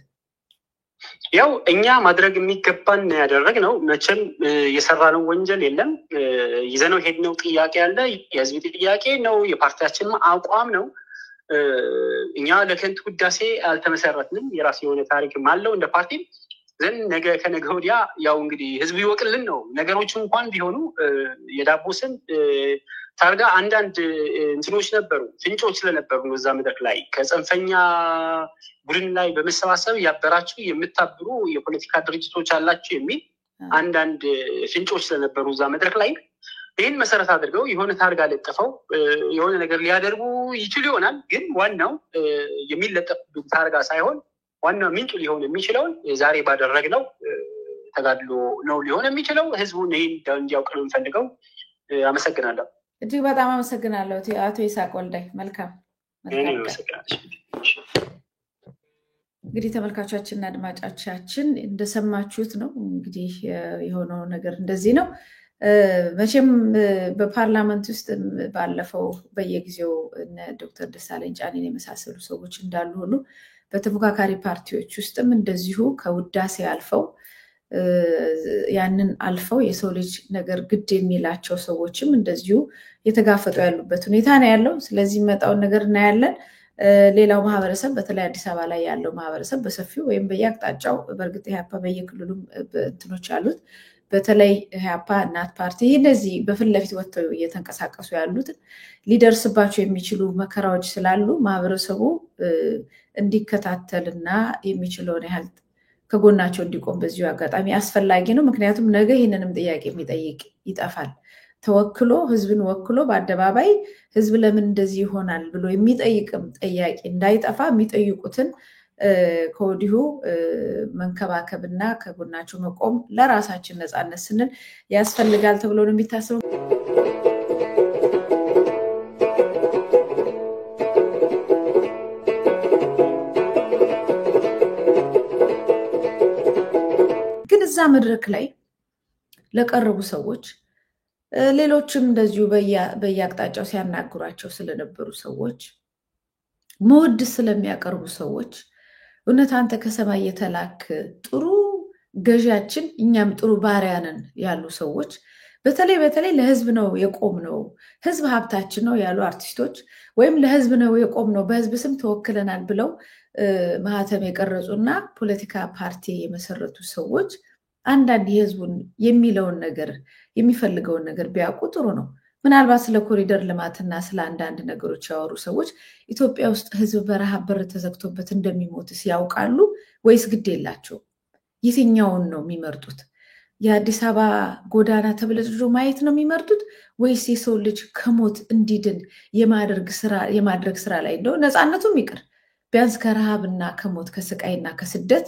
ያው እኛ ማድረግ የሚገባን ያደረግነው መቼም የሰራነው ወንጀል የለም። ይዘነው ሄድነው ጥያቄ አለ፣ የህዝብ ጥያቄ ነው፣ የፓርቲያችን አቋም ነው። እኛ ለከንቱ ውዳሴ አልተመሰረትንም። የራሱ የሆነ ታሪክም አለው እንደ ፓርቲ ዘንድ ነገ ከነገ ወዲያ ያው እንግዲህ ህዝብ ይወቅልን ነው። ነገሮቹ እንኳን ቢሆኑ የዳቦ ስም ታርጋ አንዳንድ እንትኖች ነበሩ፣ ፍንጮች ስለነበሩ ነው እዛ መድረክ ላይ ከጽንፈኛ ቡድን ላይ በመሰባሰብ ያበራችሁ የምታብሩ የፖለቲካ ድርጅቶች አላችሁ የሚል አንዳንድ ፍንጮች ስለነበሩ እዛ መድረክ ላይ ይህን መሰረት አድርገው የሆነ ታርጋ ለጥፈው የሆነ ነገር ሊያደርጉ ይችሉ ይሆናል። ግን ዋናው የሚለጠፍ ታርጋ ሳይሆን ዋናው ምንጩ ሊሆን የሚችለውን ዛሬ ባደረግነው ተጋድሎ ነው ሊሆን የሚችለው። ህዝቡን ይህን እንዲያውቅ ነው የምፈልገው። አመሰግናለሁ። እጅግ በጣም አመሰግናለሁ አቶ ይስሐቅ ወልዳይ። መልካም እንግዲህ ተመልካቾቻችንና አድማጮቻችን እንደሰማችሁት ነው። እንግዲህ የሆነው ነገር እንደዚህ ነው። መቼም በፓርላመንት ውስጥ ባለፈው በየጊዜው እነ ዶክተር ደሳለኝ ጫኔን የመሳሰሉ ሰዎች እንዳሉ ሁሉ በተፎካካሪ ፓርቲዎች ውስጥም እንደዚሁ ከውዳሴ አልፈው ያንን አልፈው የሰው ልጅ ነገር ግድ የሚላቸው ሰዎችም እንደዚሁ የተጋፈጡ ያሉበት ሁኔታ ነው ያለው። ስለዚህ መጣውን ነገር እናያለን። ሌላው ማህበረሰብ በተለይ አዲስ አበባ ላይ ያለው ማህበረሰብ በሰፊው ወይም በየአቅጣጫው በእርግጥ ኢህአፓ በየክልሉም እንትኖች አሉት። በተለይ ኢህአፓ እናት ፓርቲ እነዚህ በፊት ለፊት ወጥተው እየተንቀሳቀሱ ያሉት ሊደርስባቸው የሚችሉ መከራዎች ስላሉ ማህበረሰቡ እንዲከታተልና የሚችለውን ያህል ከጎናቸው እንዲቆም በዚሁ አጋጣሚ አስፈላጊ ነው። ምክንያቱም ነገ ይህንንም ጥያቄ የሚጠይቅ ይጠፋል። ተወክሎ ህዝብን ወክሎ በአደባባይ ህዝብ ለምን እንደዚህ ይሆናል ብሎ የሚጠይቅም ጥያቄ እንዳይጠፋ የሚጠይቁትን ከወዲሁ መንከባከብና ከጎናቸው መቆም ለራሳችን ነፃነት ስንል ያስፈልጋል ተብሎ ነው የሚታሰበው። ግን እዛ መድረክ ላይ ለቀረቡ ሰዎች ሌሎችም እንደዚሁ በየአቅጣጫው ሲያናግሯቸው ስለነበሩ ሰዎች መወድ ስለሚያቀርቡ ሰዎች እውነት አንተ ከሰማይ የተላክ ጥሩ ገዣችን እኛም ጥሩ ባሪያ ነን ያሉ ሰዎች በተለይ ለህዝብ ነው የቆምነው ህዝብ ሀብታችን ነው ያሉ አርቲስቶች ወይም ለህዝብ ነው የቆምነው በህዝብ ስም ተወክለናል ብለው ማህተም የቀረጹና ፖለቲካ ፓርቲ የመሰረቱ ሰዎች አንዳንድ የህዝቡን የሚለውን ነገር የሚፈልገውን ነገር ቢያውቁ ጥሩ ነው። ምናልባት ስለ ኮሪደር ልማትና ስለ አንዳንድ ነገሮች ያወሩ ሰዎች ኢትዮጵያ ውስጥ ህዝብ በረሃብ በር ተዘግቶበት እንደሚሞትስ ያውቃሉ ወይስ ግድ የላቸው? የትኛውን ነው የሚመርጡት? የአዲስ አበባ ጎዳና ተብለጭልጮ ማየት ነው የሚመርጡት ወይስ የሰው ልጅ ከሞት እንዲድን የማድረግ ስራ ላይ እንደው ነፃነቱም ይቅር ቢያንስ ከረሃብና ከሞት ከስቃይና ከስደት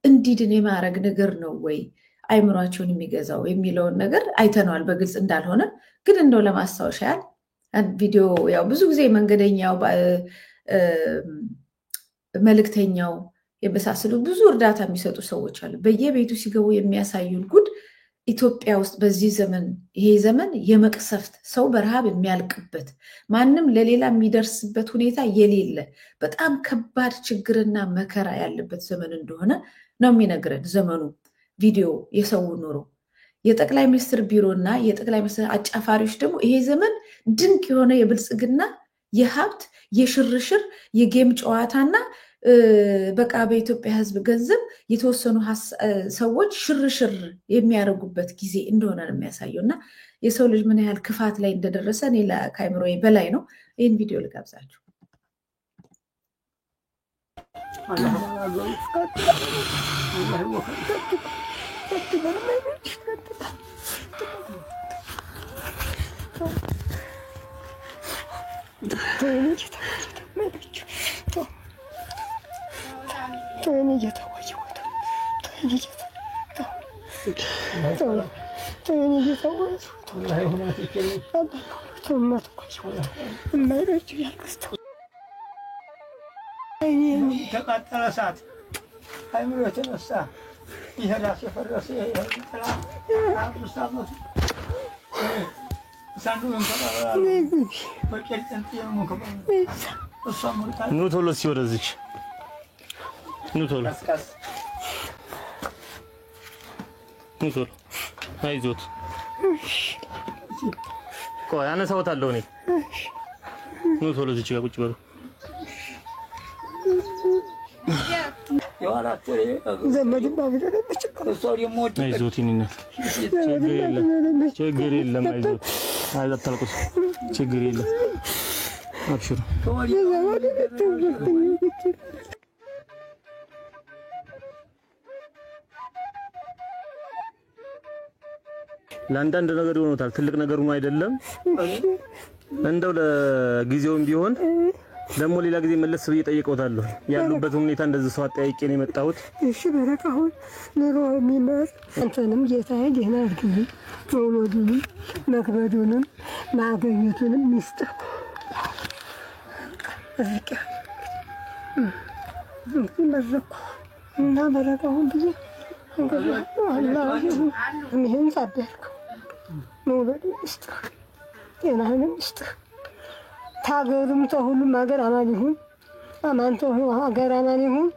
እንዲድን የማድረግ ነገር ነው ወይ አይምሯቸውን የሚገዛው የሚለውን ነገር አይተነዋል በግልጽ እንዳልሆነ። ግን እንደው ለማስታወሻ ያህል ቪዲዮ ያው ብዙ ጊዜ መንገደኛው መልእክተኛው የመሳሰሉ ብዙ እርዳታ የሚሰጡ ሰዎች አሉ። በየቤቱ ሲገቡ የሚያሳዩን ጉድ ኢትዮጵያ ውስጥ በዚህ ዘመን ይሄ ዘመን የመቅሰፍት ሰው በረሃብ የሚያልቅበት ማንም ለሌላ የሚደርስበት ሁኔታ የሌለ በጣም ከባድ ችግርና መከራ ያለበት ዘመን እንደሆነ ነው የሚነግረን ዘመኑ። ቪዲዮ የሰው ኑሮ የጠቅላይ ሚኒስትር ቢሮና የጠቅላይ ሚኒስትር አጫፋሪዎች ደግሞ ይሄ ዘመን ድንቅ የሆነ የብልጽግና የሀብት የሽርሽር የጌም ጨዋታና በቃ በኢትዮጵያ ሕዝብ ገንዘብ የተወሰኑ ሰዎች ሽርሽር የሚያደርጉበት ጊዜ እንደሆነ ነው የሚያሳየው። እና የሰው ልጅ ምን ያህል ክፋት ላይ እንደደረሰ እኔ ከአይምሮዬ በላይ ነው። ይህን ቪዲዮ ልጋብዛችሁ። ተቃጠለ እሳት አይምሮ የተነሳ ይሄ ራስ የፈረሰ ጥላ አምስት ዓመት ኑ ቶሎ እስኪ ወደዚች ኑ ቶሎ ኑ ቶሎ አይዞት ቆይ አነሳዎታለሁ እኔ ኑ ቶሎ እዚች ጋር ቁጭ በሉ አይዞት ይኒና ችግር የለም አይዞት አታልቅሱ ችግር የለም አብሽሩ ለአንዳንድ ነገር ሆኖታል ትልቅ ነገር ሆኖ አይደለም እንደው ለጊዜውም ቢሆን ደግሞ ሌላ ጊዜ መለስ ብዬ ጠይቀውታለሁ ያሉበት ሁኔታ እንደዚህ ሰው አጠያይቄ ነው የመጣሁት። እሺ በረካሁን ኑሮ የሚመር አንተንም ጌታዬ ደህና አድርግልኝ መውለዱንም መክበዱንም ማገኘቱንም ሚስጥር እርቅ መረኩ እና በረካሁን ብዬ አላህ ይህን ጸበልክ መውለዱ ሚስጥር ጤናህንም ሚስጥር ታገሩም ተሁሉም ሀገር አማን ይሁን አማንቶ ሀገር አማን ይሁን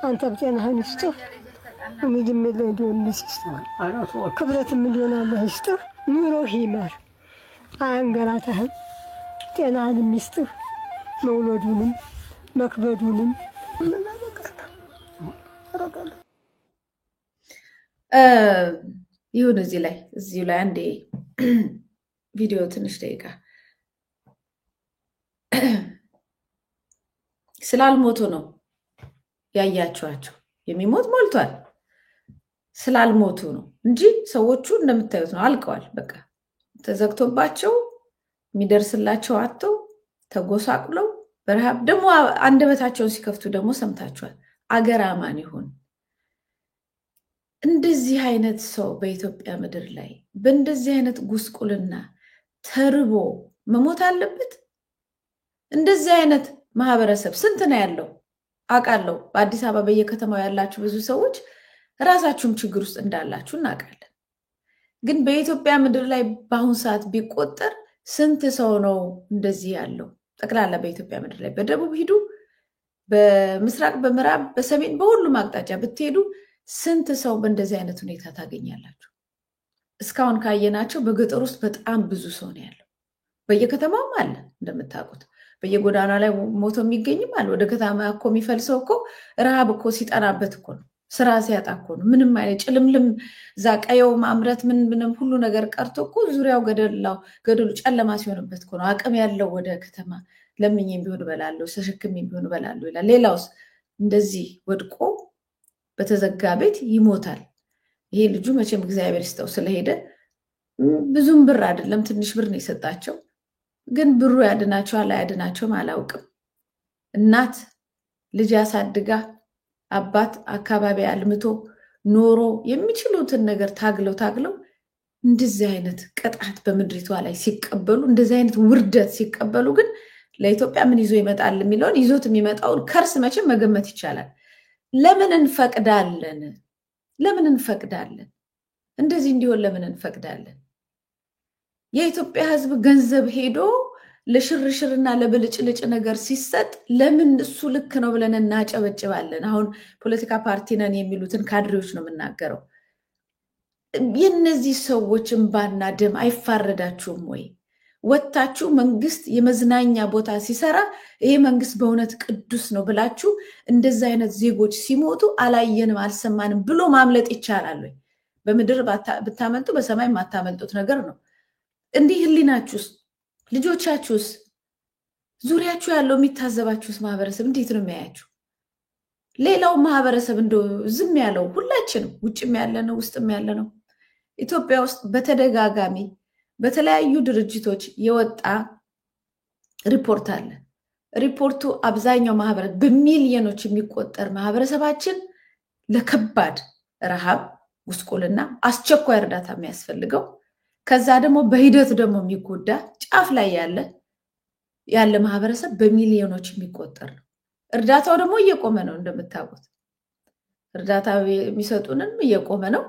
አንተ በጤናህን ይስጥህ ወሚድም ለዶን ይስጥህ ክብረትም ሊሆን አላህ ይስጥህ ኑሮህ ይመር አንገላታህም ጤናህንም ይስጥህ መውለዱንም መክበዱንም ይሁን እዚሁ ላይ አንዴ ቪዲዮ ትንሽ ደቂቃ ስላልሞቱ ነው ያያችኋቸው። የሚሞት ሞልቷል። ስላልሞቱ ነው እንጂ ሰዎቹ እንደምታዩት ነው አልቀዋል። በቃ ተዘግቶባቸው የሚደርስላቸው አጥተው ተጎሳቁለው በረሃብ ደግሞ አንደበታቸውን ሲከፍቱ ደግሞ ሰምታችኋል። አገር አማን ይሁን። እንደዚህ አይነት ሰው በኢትዮጵያ ምድር ላይ በእንደዚህ አይነት ጉስቁልና ተርቦ መሞት አለበት? እንደዚህ አይነት ማህበረሰብ ስንት ነው ያለው? አውቃለሁ። በአዲስ አበባ በየከተማው ያላችሁ ብዙ ሰዎች ራሳችሁም ችግር ውስጥ እንዳላችሁ እናውቃለን። ግን በኢትዮጵያ ምድር ላይ በአሁን ሰዓት ቢቆጠር ስንት ሰው ነው እንደዚህ ያለው? ጠቅላላ በኢትዮጵያ ምድር ላይ በደቡብ ሂዱ፣ በምስራቅ፣ በምዕራብ፣ በሰሜን፣ በሁሉም አቅጣጫ ብትሄዱ ስንት ሰው በእንደዚህ አይነት ሁኔታ ታገኛላችሁ? እስካሁን ካየናቸው በገጠር ውስጥ በጣም ብዙ ሰው ነው ያለው። በየከተማውም አለ እንደምታውቁት፣ በየጎዳና ላይ ሞቶ የሚገኝም አለ። ወደ ከተማ እኮ የሚፈልሰው እኮ ረሃብ እኮ ሲጠናበት እኮ ነው፣ ስራ ሲያጣ እኮ ነው። ምንም አይነት ጭልምልም እዛ ቀየው ማምረት ምንም ሁሉ ነገር ቀርቶ እኮ ዙሪያው ገደሉ ጨለማ ሲሆንበት እኮ ነው አቅም ያለው ወደ ከተማ ለምኜም ቢሆን እበላለሁ ተሸክሜም ቢሆን እበላለሁ ይላል። ሌላውስ እንደዚህ ወድቆ በተዘጋ ቤት ይሞታል። ይሄ ልጁ መቼም እግዚአብሔር ይስጠው ስለሄደ ብዙም ብር አይደለም ትንሽ ብር ነው የሰጣቸው። ግን ብሩ ያድናቸዋል አያድናቸውም አላውቅም። እናት ልጅ አሳድጋ አባት አካባቢ አልምቶ ኖሮ የሚችሉትን ነገር ታግለው እንደዚህ አይነት ቅጣት በምድሪቷ ላይ ሲቀበሉ፣ እንደዚህ አይነት ውርደት ሲቀበሉ ግን ለኢትዮጵያ ምን ይዞ ይመጣል የሚለውን ይዞት የሚመጣውን ከርስ መቼም መገመት ይቻላል። ለምን እንፈቅዳለን? ለምን እንፈቅዳለን? እንደዚህ እንዲሆን ለምን እንፈቅዳለን? የኢትዮጵያ ሕዝብ ገንዘብ ሄዶ ለሽርሽርና ለብልጭልጭ ነገር ሲሰጥ ለምን እሱ ልክ ነው ብለን እናጨበጭባለን? አሁን ፖለቲካ ፓርቲ ነን የሚሉትን ካድሬዎች ነው የምናገረው። የእነዚህ ሰዎች እንባና ደም አይፋረዳችሁም ወይ? ወታችሁ መንግስት የመዝናኛ ቦታ ሲሰራ ይሄ መንግስት በእውነት ቅዱስ ነው ብላችሁ እንደዚህ አይነት ዜጎች ሲሞቱ አላየንም አልሰማንም ብሎ ማምለጥ ይቻላል ወይ? በምድር ብታመልጡ በሰማይ የማታመልጡት ነገር ነው። እንዲህ ህሊናችሁስ፣ ልጆቻችሁስ፣ ዙሪያችሁ ያለው የሚታዘባችሁስ ማህበረሰብ እንዴት ነው የሚያያችሁ? ሌላው ማህበረሰብ እንደው ዝም ያለው ሁላችንም ውጭም ያለነው ውስጥም ያለነው ኢትዮጵያ ውስጥ በተደጋጋሚ በተለያዩ ድርጅቶች የወጣ ሪፖርት አለ። ሪፖርቱ አብዛኛው ማህበረሰብ በሚሊዮኖች የሚቆጠር ማህበረሰባችን ለከባድ ረሃብ፣ ጉስቁልና፣ አስቸኳይ እርዳታ የሚያስፈልገው ከዛ ደግሞ በሂደት ደግሞ የሚጎዳ ጫፍ ላይ ያለ ማህበረሰብ በሚሊዮኖች የሚቆጠር ነው። እርዳታው ደግሞ እየቆመ ነው እንደምታውቁት። እርዳታ የሚሰጡንም እየቆመ ነው።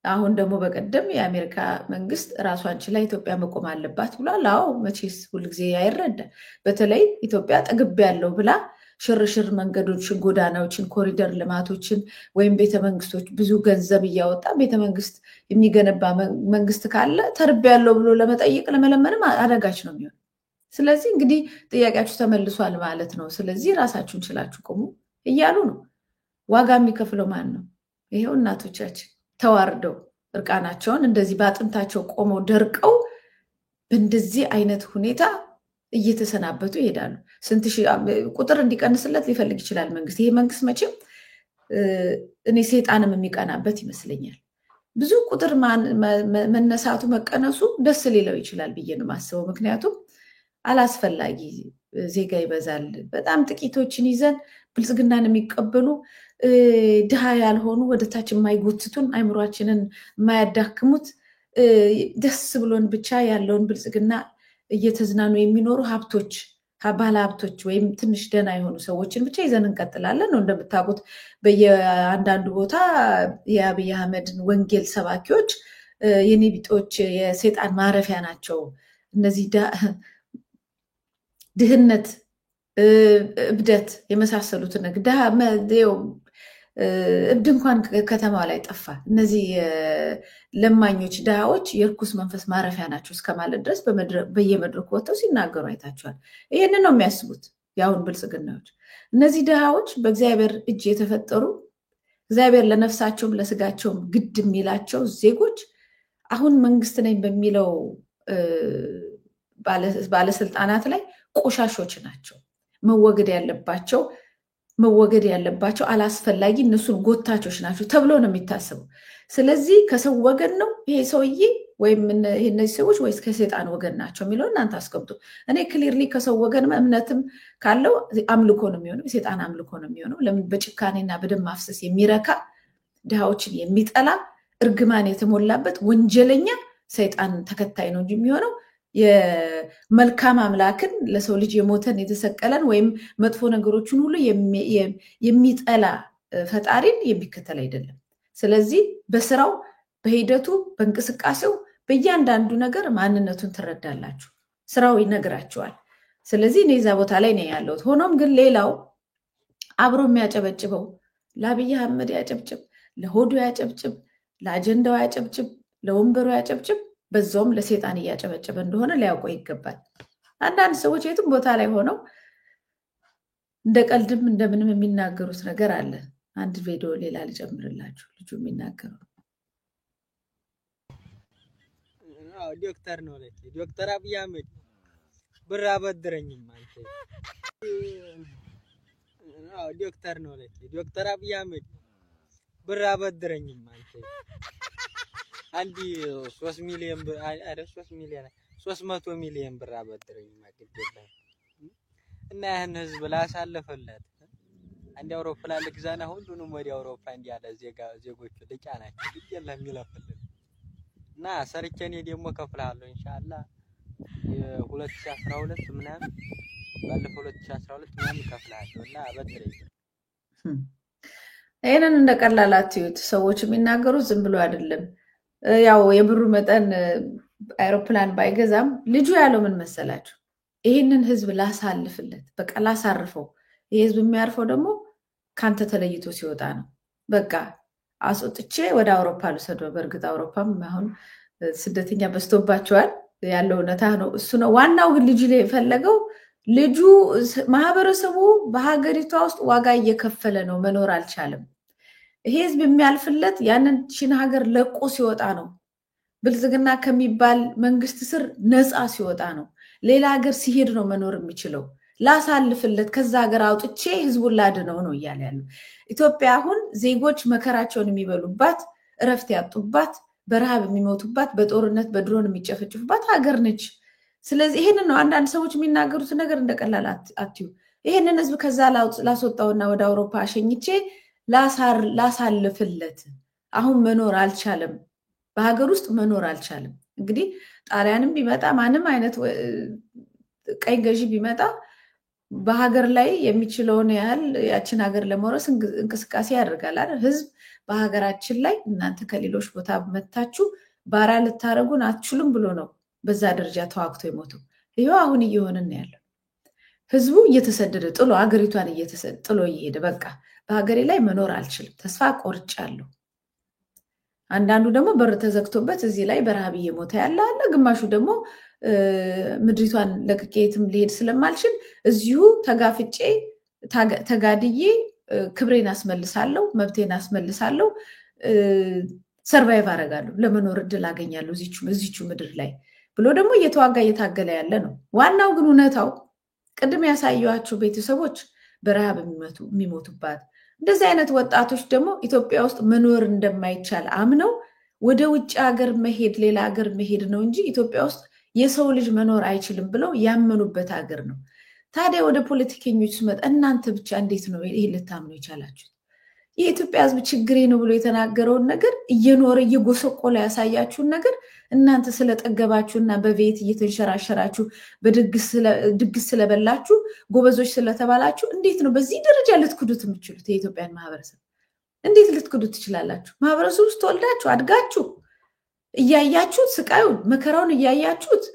አሁን ደግሞ በቀደም የአሜሪካ መንግስት ራሷን ችላ ኢትዮጵያ መቆም አለባት ብሏል። አዎ መቼስ ሁልጊዜ አይረዳ። በተለይ ኢትዮጵያ ጠግብ ያለው ብላ ሽርሽር መንገዶችን፣ ጎዳናዎችን፣ ኮሪደር ልማቶችን ወይም ቤተመንግስቶች ብዙ ገንዘብ እያወጣ ቤተመንግስት የሚገነባ መንግስት ካለ ተርብ ያለው ብሎ ለመጠየቅ ለመለመንም አደጋች ነው የሚሆን። ስለዚህ እንግዲህ ጥያቄያችሁ ተመልሷል ማለት ነው። ስለዚህ ራሳችሁን ችላችሁ ቆሙ እያሉ ነው። ዋጋ የሚከፍለው ማን ነው? ይሄው እናቶቻችን ተዋርደው እርቃናቸውን እንደዚህ በአጥንታቸው ቆመው ደርቀው በእንደዚህ አይነት ሁኔታ እየተሰናበቱ ይሄዳሉ። ስንት ሺህ ቁጥር እንዲቀንስለት ሊፈልግ ይችላል መንግስት። ይሄ መንግስት መቼም እኔ ሰይጣንም የሚቀናበት ይመስለኛል። ብዙ ቁጥር መነሳቱ መቀነሱ ደስ ሊለው ይችላል ብዬ ነው የማስበው። ምክንያቱም አላስፈላጊ ዜጋ ይበዛል። በጣም ጥቂቶችን ይዘን ብልጽግናን የሚቀበሉ ድሃ ያልሆኑ ወደታች የማይጎትቱን አይምሯችንን የማያዳክሙት ደስ ብሎን ብቻ ያለውን ብልጽግና እየተዝናኑ የሚኖሩ ባለ ሀብቶች ወይም ትንሽ ደህና የሆኑ ሰዎችን ብቻ ይዘን እንቀጥላለን ነው። እንደምታውቁት በየአንዳንዱ ቦታ የአብይ አህመድን ወንጌል ሰባኪዎች የኔ ቢጦች የሰይጣን ማረፊያ ናቸው። እነዚህ ድህነት፣ እብደት የመሳሰሉትን እብድ እንኳን ከተማው ላይ ጠፋ። እነዚህ ለማኞች ድሃዎች የርኩስ መንፈስ ማረፊያ ናቸው እስከማለት ድረስ በየመድረኩ ወጥተው ሲናገሩ አይታችኋል። ይህንን ነው የሚያስቡት የአሁን ብልጽግናዎች። እነዚህ ድሃዎች በእግዚአብሔር እጅ የተፈጠሩ እግዚአብሔር ለነፍሳቸውም ለስጋቸውም ግድ የሚላቸው ዜጎች አሁን መንግስት ነኝ በሚለው ባለስልጣናት ላይ ቆሻሾች ናቸው። መወገድ ያለባቸው አላስፈላጊ እነሱን ጎታቾች ናቸው ተብሎ ነው የሚታሰበው። ስለዚህ ከሰው ወገን ነው ይሄ ሰውዬ ወይም እነዚህ ሰዎች ወይስ ከሰይጣን ወገን ናቸው የሚለው እናንተ አስቀምጡ። እኔ ክሊርሊ ከሰው ወገን እምነትም ካለው አምልኮ ነው የሚሆነው፣ የሰይጣን አምልኮ ነው የሚሆነው። ለምን በጭካኔና በደም ማፍሰስ የሚረካ ድሃዎችን የሚጠላ እርግማን የተሞላበት ወንጀለኛ ሰይጣን ተከታይ ነው እንጂ የሚሆነው የመልካም አምላክን ለሰው ልጅ የሞተን የተሰቀለን ወይም መጥፎ ነገሮችን ሁሉ የሚጠላ ፈጣሪን የሚከተል አይደለም። ስለዚህ በስራው በሂደቱ በእንቅስቃሴው በእያንዳንዱ ነገር ማንነቱን ትረዳላችሁ፣ ስራው ይነግራችኋል። ስለዚህ እኔ እዛ ቦታ ላይ ነው ያለሁት። ሆኖም ግን ሌላው አብሮ የሚያጨበጭበው ለአብይ አህመድ ያጨብጭብ፣ ለሆዱ ያጨብጭብ፣ ለአጀንዳው ያጨብጭብ፣ ለወንበሩ ያጨብጭብ፣ በዛውም ለሰይጣን እያጨበጨበ እንደሆነ ሊያውቀው ይገባል። አንዳንድ ሰዎች የትም ቦታ ላይ ሆነው እንደ ቀልድም እንደምንም የሚናገሩት ነገር አለ። አንድ ቪዲዮ ሌላ ልጨምርላችሁ፣ ልጁ የሚናገረው ዶክተር ነው ለች ዶክተር አብይ አህመድ ብር አበድረኝም አንተ ዶክተር ነው ለች ዶክተር አብይ አህመድ ብር አበድረኝም አንተ አንዲ 3 ሚሊዮን ብር አይደል 300 ሚሊዮን ብር አበድረኝም አግደላ እና ያን ህዝብ ላሳለፈለት አንድ አውሮፕላን ልግዛና ሁሉንም ወዲ አውሮፓ እንዲያለ ዜጎቹ ልጫናቸው ይገላ የሚለፍልን እና ሰርቼኔ ደግሞ ከፍላለሁ ኢንሻአላህ የ2012 ምናምን ባለፈው 2012 ምናምን ከፍላለሁ እና አበድረኝ። ይሄንን እንደቀላላችሁት ሰዎች የሚናገሩት ዝም ብሎ አይደለም። ያው የብሩ መጠን አውሮፕላን ባይገዛም ልጁ ያለው ምን መሰላችሁ? ይሄንን ህዝብ ላሳልፍለት፣ በቃ ላሳርፈው። ይሄ ህዝብ የሚያርፈው ደግሞ ካንተ ተለይቶ ሲወጣ ነው። በቃ አስወጥቼ ወደ አውሮፓ ልሰደው። በእርግጥ አውሮፓም አሁን ስደተኛ በዝቶባቸዋል ያለው እውነታ ነው፣ እሱ ነው ዋናው። ግን ልጁ ላይ የፈለገው ልጁ ማህበረሰቡ በሀገሪቷ ውስጥ ዋጋ እየከፈለ ነው፣ መኖር አልቻለም። ይሄ ህዝብ የሚያልፍለት ያንን ቺን ሀገር ለቆ ሲወጣ ነው። ብልጽግና ከሚባል መንግስት ስር ነፃ ሲወጣ ነው። ሌላ ሀገር ሲሄድ ነው መኖር የሚችለው። ላሳልፍለት፣ ከዛ ሀገር አውጥቼ ህዝቡን ላድነው ነው እያለ ያለው። ኢትዮጵያ አሁን ዜጎች መከራቸውን የሚበሉባት፣ እረፍት ያጡባት፣ በረሃብ የሚሞቱባት፣ በጦርነት በድሮን የሚጨፈጭፉባት ሀገር ነች። ስለዚህ ይሄንን ነው አንዳንድ ሰዎች የሚናገሩት ነገር እንደቀላል አትዩ። ይሄንን ህዝብ ከዛ ላስወጣውና ወደ አውሮፓ አሸኝቼ ላሳልፍለት። አሁን መኖር አልቻለም፣ በሀገር ውስጥ መኖር አልቻለም። እንግዲህ ጣሊያንም ቢመጣ ማንም አይነት ቀኝ ገዢ ቢመጣ በሀገር ላይ የሚችለውን ያህል ያችን ሀገር ለመውረስ እንቅስቃሴ ያደርጋል አይደል? ህዝብ በሀገራችን ላይ እናንተ ከሌሎች ቦታ መታችሁ ባሪያ ልታረጉን አትችሉም ብሎ ነው በዛ ደረጃ ተዋግቶ የሞተው። ይሄው አሁን እየሆነን ያለው ህዝቡ እየተሰደደ ጥሎ ሀገሪቷን ጥሎ እየሄደ በቃ በሀገሬ ላይ መኖር አልችልም፣ ተስፋ ቆርጫለሁ። አንዳንዱ ደግሞ በር ተዘግቶበት እዚህ ላይ በረሃብ እየሞተ ያለ አለ። ግማሹ ደግሞ ምድሪቷን ለቅቄ የትም ልሄድ ስለማልችል እዚሁ ተጋፍጬ ተጋድዬ ክብሬን አስመልሳለሁ፣ መብቴን አስመልሳለሁ፣ ሰርቫይቭ አደርጋለሁ፣ ለመኖር እድል አገኛለሁ እዚቹ ምድር ላይ ብሎ ደግሞ እየተዋጋ እየታገለ ያለ ነው። ዋናው ግን እውነታው ቅድም ያሳየኋቸው ቤተሰቦች በረሃብ የሚሞቱባት እንደዚህ አይነት ወጣቶች ደግሞ ኢትዮጵያ ውስጥ መኖር እንደማይቻል አምነው ወደ ውጭ ሀገር መሄድ ሌላ ሀገር መሄድ ነው እንጂ ኢትዮጵያ ውስጥ የሰው ልጅ መኖር አይችልም ብለው ያመኑበት ሀገር ነው። ታዲያ ወደ ፖለቲከኞች ስመጣ እናንተ ብቻ እንዴት ነው ይሄ ልታምኑ የቻላችሁት? የኢትዮጵያ ሕዝብ ችግሬ ነው ብሎ የተናገረውን ነገር እየኖረ እየጎሰቆለ ያሳያችሁን ነገር እናንተ ስለጠገባችሁና በቤት እየተንሸራሸራችሁ በድግስ ስለበላችሁ ጎበዞች ስለተባላችሁ እንዴት ነው በዚህ ደረጃ ልትክዱት የምትችሉት? የኢትዮጵያን ማህበረሰብ እንዴት ልትክዱት ትችላላችሁ? ማህበረሰብ ውስጥ ተወልዳችሁ አድጋችሁ እያያችሁት ስቃዩን መከራውን እያያችሁት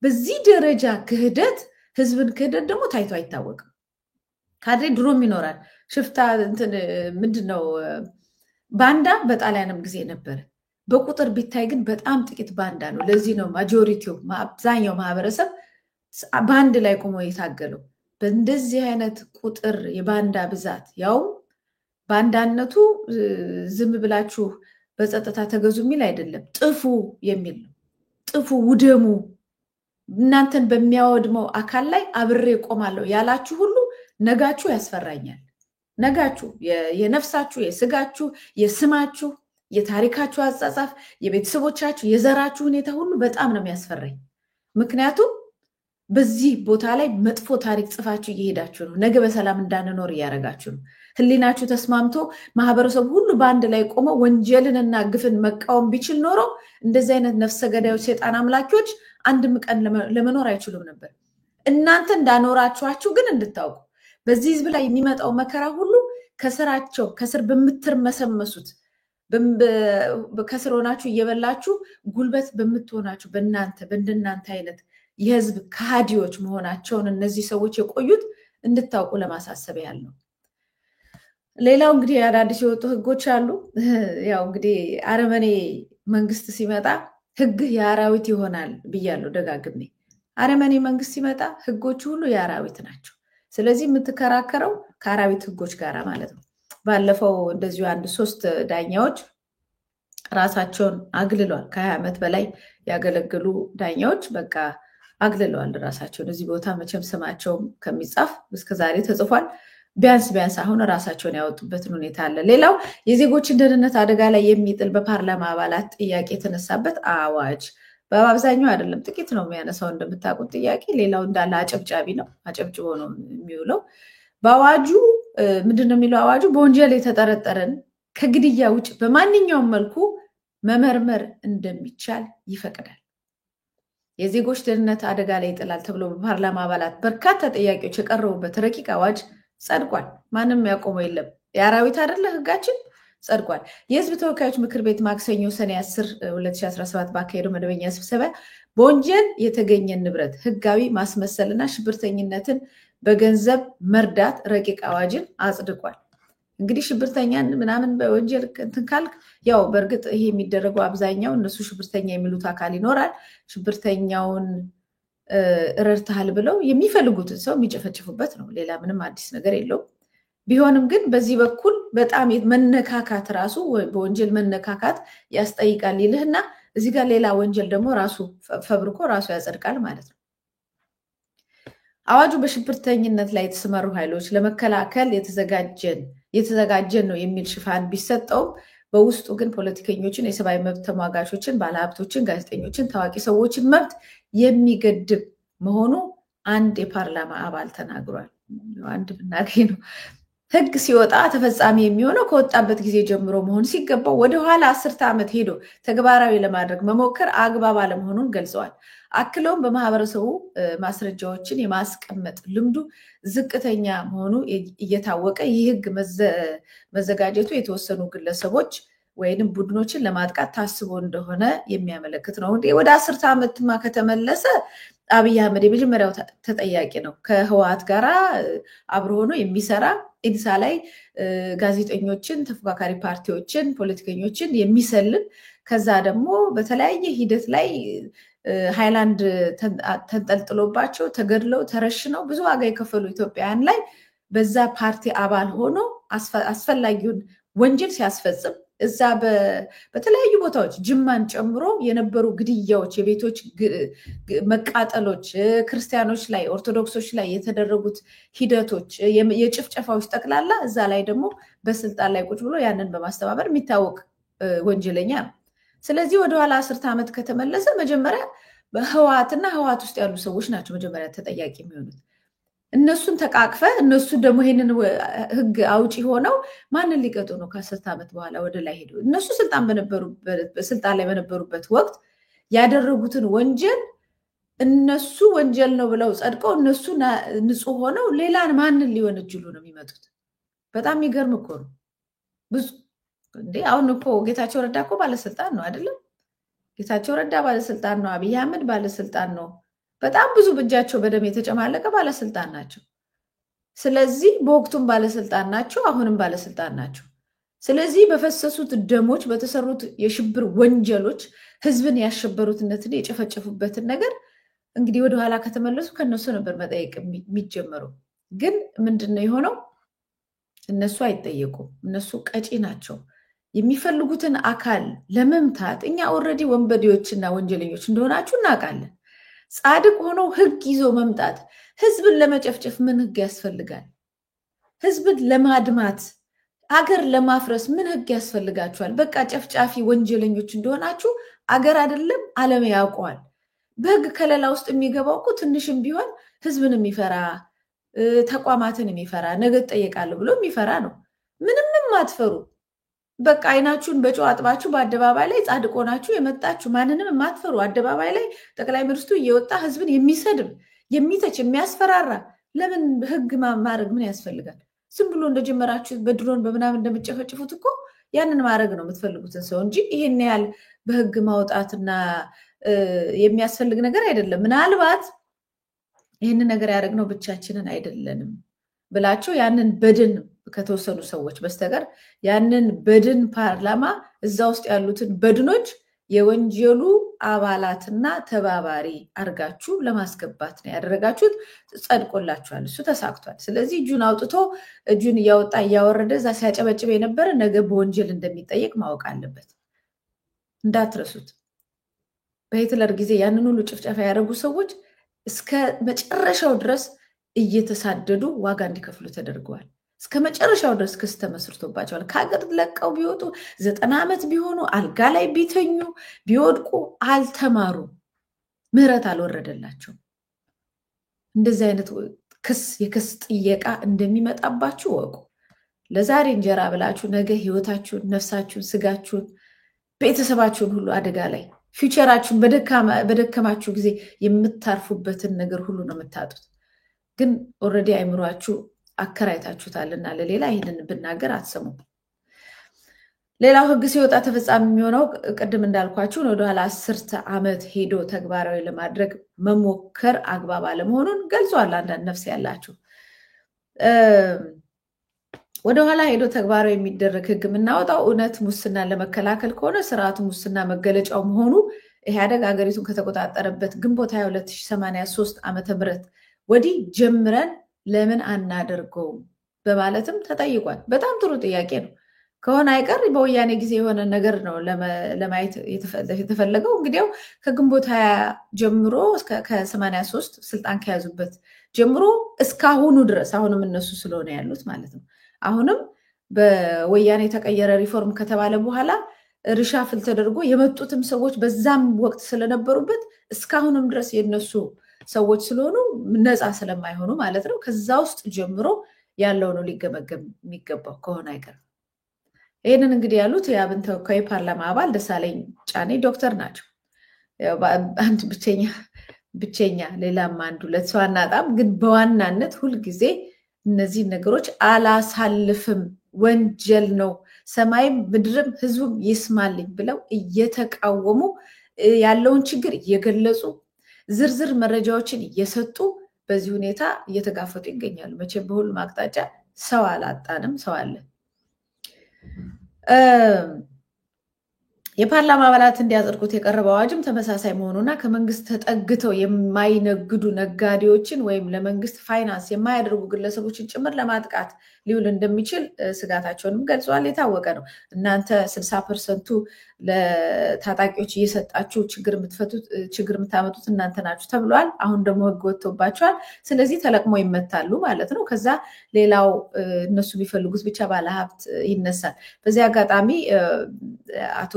በዚህ ደረጃ ክህደት፣ ህዝብን ክህደት ደግሞ ታይቶ አይታወቅም። ካድሬ ድሮም ይኖራል። ሽፍታ ምንድነው ባንዳ በጣሊያንም ጊዜ ነበር። በቁጥር ቢታይ ግን በጣም ጥቂት ባንዳ ነው። ለዚህ ነው ማጆሪቲው አብዛኛው ማህበረሰብ ባንድ ላይ ቆሞ የታገለው። በእንደዚህ አይነት ቁጥር የባንዳ ብዛት ያው ባንዳነቱ ዝም ብላችሁ በጸጥታ ተገዙ የሚል አይደለም፣ ጥፉ የሚል ነው። ጥፉ፣ ውደሙ፣ እናንተን በሚያወድመው አካል ላይ አብሬ ቆማለሁ ያላችሁ ሁሉ ነጋችሁ ያስፈራኛል። ነጋችሁ የነፍሳችሁ፣ የስጋችሁ፣ የስማችሁ የታሪካችሁ አጻጻፍ፣ የቤተሰቦቻችሁ፣ የዘራችሁ ሁኔታ ሁሉ በጣም ነው የሚያስፈራኝ። ምክንያቱም በዚህ ቦታ ላይ መጥፎ ታሪክ ጽፋችሁ እየሄዳችሁ ነው። ነገ በሰላም እንዳንኖር እያደረጋችሁ ነው። ህሊናችሁ ተስማምቶ ማህበረሰቡ ሁሉ በአንድ ላይ ቆመው ወንጀልንና ግፍን መቃወም ቢችል ኖሮ እንደዚህ አይነት ነፍሰ ገዳዮች፣ ሰይጣን አምላኪዎች አንድም ቀን ለመኖር አይችሉም ነበር። እናንተ እንዳኖራችኋችሁ ግን እንድታውቁ በዚህ ህዝብ ላይ የሚመጣው መከራ ሁሉ ከስራቸው ከስር በምትርመሰመሱት ከስር ሆናችሁ እየበላችሁ ጉልበት በምትሆናችሁ በእንደናንተ አይነት የህዝብ ከሃዲዎች መሆናቸውን እነዚህ ሰዎች የቆዩት እንድታውቁ ለማሳሰብ ያለው። ሌላው እንግዲህ አዳዲስ የወጡ ህጎች አሉ። ያው እንግዲህ አረመኔ መንግስት ሲመጣ ህግ የአራዊት ይሆናል ብያለሁ ደጋግሜ። አረመኔ መንግስት ሲመጣ ህጎቹ ሁሉ የአራዊት ናቸው። ስለዚህ የምትከራከረው ከአራዊት ህጎች ጋር ማለት ነው። ባለፈው እንደዚሁ 3 ዳኛዎች ራሳቸውን አግልለዋል። ከ20 ዓመት በላይ ያገለገሉ ዳኛዎች በቃ አግልለዋል ራሳቸውን። እዚህ ቦታ መቼም ስማቸውም ከሚጻፍ እስከዛሬ ተጽፏል። ቢያንስ አሁን ራሳቸውን ያወጡበትን ሁኔታ አለ። ሌላው የዜጎችን ደህንነት አደጋ ላይ የሚጥል በፓርላማ አባላት ጥያቄ የተነሳበት አዋጅ በአብዛኛው አይደለም ጥቂት ነው የሚያነሳው እንደምታውቁት ጥያቄ። ሌላው እንዳለ አጨብጫቢ ነው፣ አጨብጭቦ ነው የሚውለው። በአዋጁ ምንድነው የሚለው አዋጁ? በወንጀል የተጠረጠረን ከግድያ ውጭ በማንኛውም መልኩ መመርመር እንደሚቻል ይፈቅዳል። የዜጎች ደህንነት አደጋ ላይ ይጥላል ተብሎ በፓርላማ አባላት በርካታ ጥያቄዎች የቀረቡበት ረቂቅ አዋጅ ጸድቋል። ማንም ያቆመው የለም። የአራዊት አይደለ ህጋችን ጸድቋል። የህዝብ ተወካዮች ምክር ቤት ማክሰኞ ሰኔ 10 2017 ባካሄደው መደበኛ ስብሰባ በወንጀል የተገኘን ንብረት ህጋዊ ማስመሰልና ሽብርተኝነትን በገንዘብ መርዳት ረቂቅ አዋጅን አጽድቋል። እንግዲህ ሽብርተኛን ምናምን በወንጀል እንትን ካልክ ያው በእርግጥ ይሄ የሚደረገው አብዛኛው እነሱ ሽብርተኛ የሚሉት አካል ይኖራል። ሽብርተኛውን ረድተሃል ብለው የሚፈልጉትን ሰው የሚጨፈጭፉበት ነው። ሌላ ምንም አዲስ ነገር የለውም። ቢሆንም ግን በዚህ በኩል በጣም መነካካት ራሱ በወንጀል መነካካት ያስጠይቃል ይልህና እዚህ ጋር ሌላ ወንጀል ደግሞ ራሱ ፈብርኮ ራሱ ያጸድቃል ማለት ነው። አዋጁ በሽብርተኝነት ላይ የተሰማሩ ኃይሎች ለመከላከል የተዘጋጀን ነው የሚል ሽፋን ቢሰጠው በውስጡ ግን ፖለቲከኞችን፣ የሰብአዊ መብት ተሟጋቾችን፣ ባለሀብቶችን፣ ጋዜጠኞችን፣ ታዋቂ ሰዎችን መብት የሚገድብ መሆኑ አንድ የፓርላማ አባል ተናግሯል። አንድ ብናገኝ ነው። ህግ ሲወጣ ተፈጻሚ የሚሆነው ከወጣበት ጊዜ ጀምሮ መሆን ሲገባው ወደኋላ 10 ዓመት ሄዶ ተግባራዊ ለማድረግ መሞከር አግባብ አለመሆኑን ገልጸዋል። አክለውም በማህበረሰቡ ማስረጃዎችን የማስቀመጥ ልምዱ ዝቅተኛ መሆኑ እየታወቀ ይህ ህግ መዘጋጀቱ የተወሰኑ ግለሰቦች ወይንም ቡድኖችን ለማጥቃት ታስቦ እንደሆነ የሚያመለክት ነው። ወደ 10 ዓመትማ ከተመለሰ አብይ አህመድ የመጀመሪያው ተጠያቂ ነው። ከህወሓት ጋራ አብሮ ሆኖ የሚሰራ ኢንሳ ላይ ጋዜጠኞችን፣ ተፎካካሪ ፓርቲዎችን፣ ፖለቲከኞችን የሚሰልል ከዛ ደግሞ በተለያየ ሂደት ላይ ሃይላንድ ተንጠልጥሎባቸው ተገድለው ተረሽነው ብዙ ዋጋ የከፈሉ ኢትዮጵያውያን ላይ በዛ ፓርቲ አባል ሆኖ አስፈላጊውን ወንጀል ሲያስፈጽም እዛ በተለያዩ ቦታዎች ጅማን ጨምሮ የነበሩ ግድያዎች፣ የቤቶች መቃጠሎች፣ ክርስቲያኖች ላይ ኦርቶዶክሶች ላይ የተደረጉት ሂደቶች፣ የጭፍጨፋዎች ጠቅላላ እዛ ላይ ደግሞ በስልጣን ላይ ቁጭ ብሎ ያንን በማስተባበር የሚታወቅ ወንጀለኛ ነው። ስለዚህ ወደኋላ 10 ዓመት ከተመለሰ መጀመሪያ በህወሓትና ህወሓት ውስጥ ያሉ ሰዎች ናቸው መጀመሪያ ተጠያቂ የሚሆኑት። እነሱን ተቃቅፈ እነሱ ደግሞ ይሄንን ህግ አውጪ ሆነው ማንን ሊቀጡ ነው? ከ10 ዓመት በኋላ ወደ ላይ ሄዱ። እነሱ ስልጣን ላይ በነበሩበት ወቅት ያደረጉትን ወንጀል እነሱ ወንጀል ነው ብለው ጸድቀው እነሱ ንጹህ ሆነው ሌላን ማንን ሊወነጅሉ ነው የሚመጡት? በጣም የሚገርም እኮ ነው። ብዙ እንዴ አሁን እኮ ጌታቸው ረዳ እኮ ባለስልጣን ነው አይደለም? ጌታቸው ረዳ ባለስልጣን ነው። አብይ አህመድ ባለስልጣን ነው። በጣም ብዙ በእጃቸው በደም የተጨማለቀ ባለስልጣን ናቸው። ስለዚህ በወቅቱም ባለስልጣን ናቸው፣ አሁንም ባለስልጣን ናቸው። ስለዚህ በፈሰሱት ደሞች በተሰሩት የሽብር ወንጀሎች ህዝብን ያሸበሩትነትን የጨፈጨፉበትን ነገር እንግዲህ ወደኋላ ከተመለሱ ከነሱ ነበር መጠየቅ የሚጀመረው። ግን ምንድነው የሆነው? እነሱ አይጠየቁም። እነሱ ቀጪ ናቸው። የሚፈልጉትን አካል ለመምታት እኛ ኦልሬዲ ወንበዴዎችና ወንጀለኞች እንደሆናችሁ እናውቃለን። ጻድቅ ሆነው ህግ ይዞ መምጣት፣ ህዝብን ለመጨፍጨፍ ምን ህግ ያስፈልጋል? ህዝብን ለማድማት አገር ለማፍረስ ምን ህግ ያስፈልጋችኋል? በቃ ጨፍጫፊ ወንጀለኞች እንደሆናችሁ አገር አይደለም ዓለም ያውቀዋል። በህግ ከለላ ውስጥ የሚገባው እኮ ትንሽም ቢሆን ህዝብን የሚፈራ ተቋማትን የሚፈራ ነገ እጠየቃለሁ ብሎ የሚፈራ ነው። ምንም አትፈሩ። በቃ አይናችሁን በጨው አጥባችሁ በአደባባይ ላይ ጻድቅ ሆናችሁ የመጣችሁ ማንንም የማትፈሩ አደባባይ ላይ ጠቅላይ ሚኒስትሩ እየወጣ ህዝብን የሚሰድብ የሚተች የሚያስፈራራ ለምን ህግ ማድረግ ምን ያስፈልጋል? ዝም ብሎ እንደጀመራችሁ በድሮን በምናምን እንደምጨፈጭፉት እኮ ያንን ማድረግ ነው የምትፈልጉትን ሰው እንጂ ይሄን ያህል በህግ ማውጣትና የሚያስፈልግ ነገር አይደለም። ምናልባት ይህንን ነገር ያደረግነው ብቻችንን አይደለንም ብላችሁ ያንን በድን ከተወሰኑ ሰዎች በስተቀር ያንን በድን ፓርላማ እዛ ውስጥ ያሉትን በድኖች የወንጀሉ አባላትና ተባባሪ አርጋችሁ ለማስገባት ነው ያደረጋችሁት። ጸድቆላችኋል፣ እሱ ተሳክቷል። ስለዚህ እጁን አውጥቶ እጁን እያወጣ እያወረደ እዛ ሲያጨበጭብ የነበረ ነገ በወንጀል እንደሚጠየቅ ማወቅ አለበት። እንዳትረሱት። በሂትለር ጊዜ ያንን ሁሉ ጭፍጨፋ ያደረጉ ሰዎች እስከ መጨረሻው ድረስ እየተሳደዱ ዋጋ እንዲከፍሉ ተደርገዋል። እስከ መጨረሻው ድረስ ክስ ተመስርቶባቸዋል። ከሀገር ለቀው ቢወጡ 90 ዓመት ቢሆኑ አልጋ ላይ ቢተኙ ቢወድቁ አልተማሩ፣ ምህረት አልወረደላቸው። እንደዚህ አይነት ክስ የክስ ጥየቃ እንደሚመጣባችሁ ወቁ። ለዛሬ እንጀራ ብላችሁ ነገ ህይወታችሁን፣ ነፍሳችሁን፣ ስጋችሁን፣ ቤተሰባችሁን ሁሉ አደጋ ላይ ፊውቸራችሁን በደከማችሁ ጊዜ የምታርፉበትን ነገር ሁሉ ነው የምታጡት። ግን ኦልሬዲ አይምሯችሁ አከራይታችሁታልና ለሌላ ይህንን ብናገር አትሰሙም። ሌላው ህግ ሲወጣ ተፈጻሚ የሚሆነው ቅድም እንዳልኳችሁ ወደኋላ 10 ዓመት ሄዶ ተግባራዊ ለማድረግ መሞከር አግባብ አለመሆኑን ገልጿል። አንዳንድ ነፍስ ያላችሁ ወደኋላ ሄዶ ተግባራዊ የሚደረግ ህግ የምናወጣው እውነት ሙስናን ለመከላከል ከሆነ ስርዓቱ ሙስና መገለጫው መሆኑ ኢህአዴግ ሀገሪቱን ከተቆጣጠረበት ግንቦት 2083 ዓመተ ምህረት ወዲህ ጀምረን ለምን አናደርገውም በማለትም ተጠይቋል። በጣም ጥሩ ጥያቄ ነው። ከሆነ አይቀር በወያኔ ጊዜ የሆነ ነገር ነው ለማየት የተፈለገው። እንግዲያው ከግንቦት 20 ጀምሮ ከ83 ስልጣን ከያዙበት ጀምሮ እስካሁኑ ድረስ አሁንም እነሱ ስለሆነ ያሉት ማለት ነው። አሁንም በወያኔ የተቀየረ ሪፎርም ከተባለ በኋላ ሪሻፍል ተደርጎ የመጡትም ሰዎች በዛም ወቅት ስለነበሩበት እስካሁንም ድረስ የነሱ ሰዎች ስለሆኑ ነፃ ስለማይሆኑ ማለት ነው። ከዛ ውስጥ ጀምሮ ያለው ነው ሊገመገም የሚገባው ከሆነ አይቀርም። ይህንን እንግዲህ ያሉት የአብን ተወካይ ፓርላማ አባል ደሳለኝ ጫኔ ዶክተር ናቸው። አንድ ብቸኛ ሌላም አንድ ሁለት ሰው አናጣም። ግን በዋናነት ሁልጊዜ እነዚህ ነገሮች አላሳልፍም፣ ወንጀል ነው፣ ሰማይም ምድርም ህዝቡም ይስማልኝ ብለው እየተቃወሙ ያለውን ችግር እየገለጹ ዝርዝር መረጃዎችን እየሰጡ በዚህ ሁኔታ እየተጋፈጡ ይገኛሉ። መቼም በሁሉም አቅጣጫ ሰው አላጣንም፣ ሰው አለ። የፓርላማ አባላት እንዲያጸድቁት የቀረበው አዋጅም ተመሳሳይ መሆኑና ከመንግስት ተጠግተው የማይነግዱ ነጋዴዎችን ወይም ለመንግስት ፋይናንስ የማያደርጉ ግለሰቦችን ጭምር ለማጥቃት ሊውል እንደሚችል ስጋታቸውንም ገልጸዋል። የታወቀ ነው። እናንተ 60% ለታጣቂዎች እየሰጣችሁ ችግር የምታመጡት እናንተ ናችሁ ተብሏል። አሁን ደግሞ ህግ ወጥቶባቸዋል። ስለዚህ ተለቅሞ ይመታሉ ማለት ነው። ከዛ ሌላው እነሱ ቢፈልጉት ብቻ ባለሀብት ይነሳል። በዚህ አጋጣሚ አቶ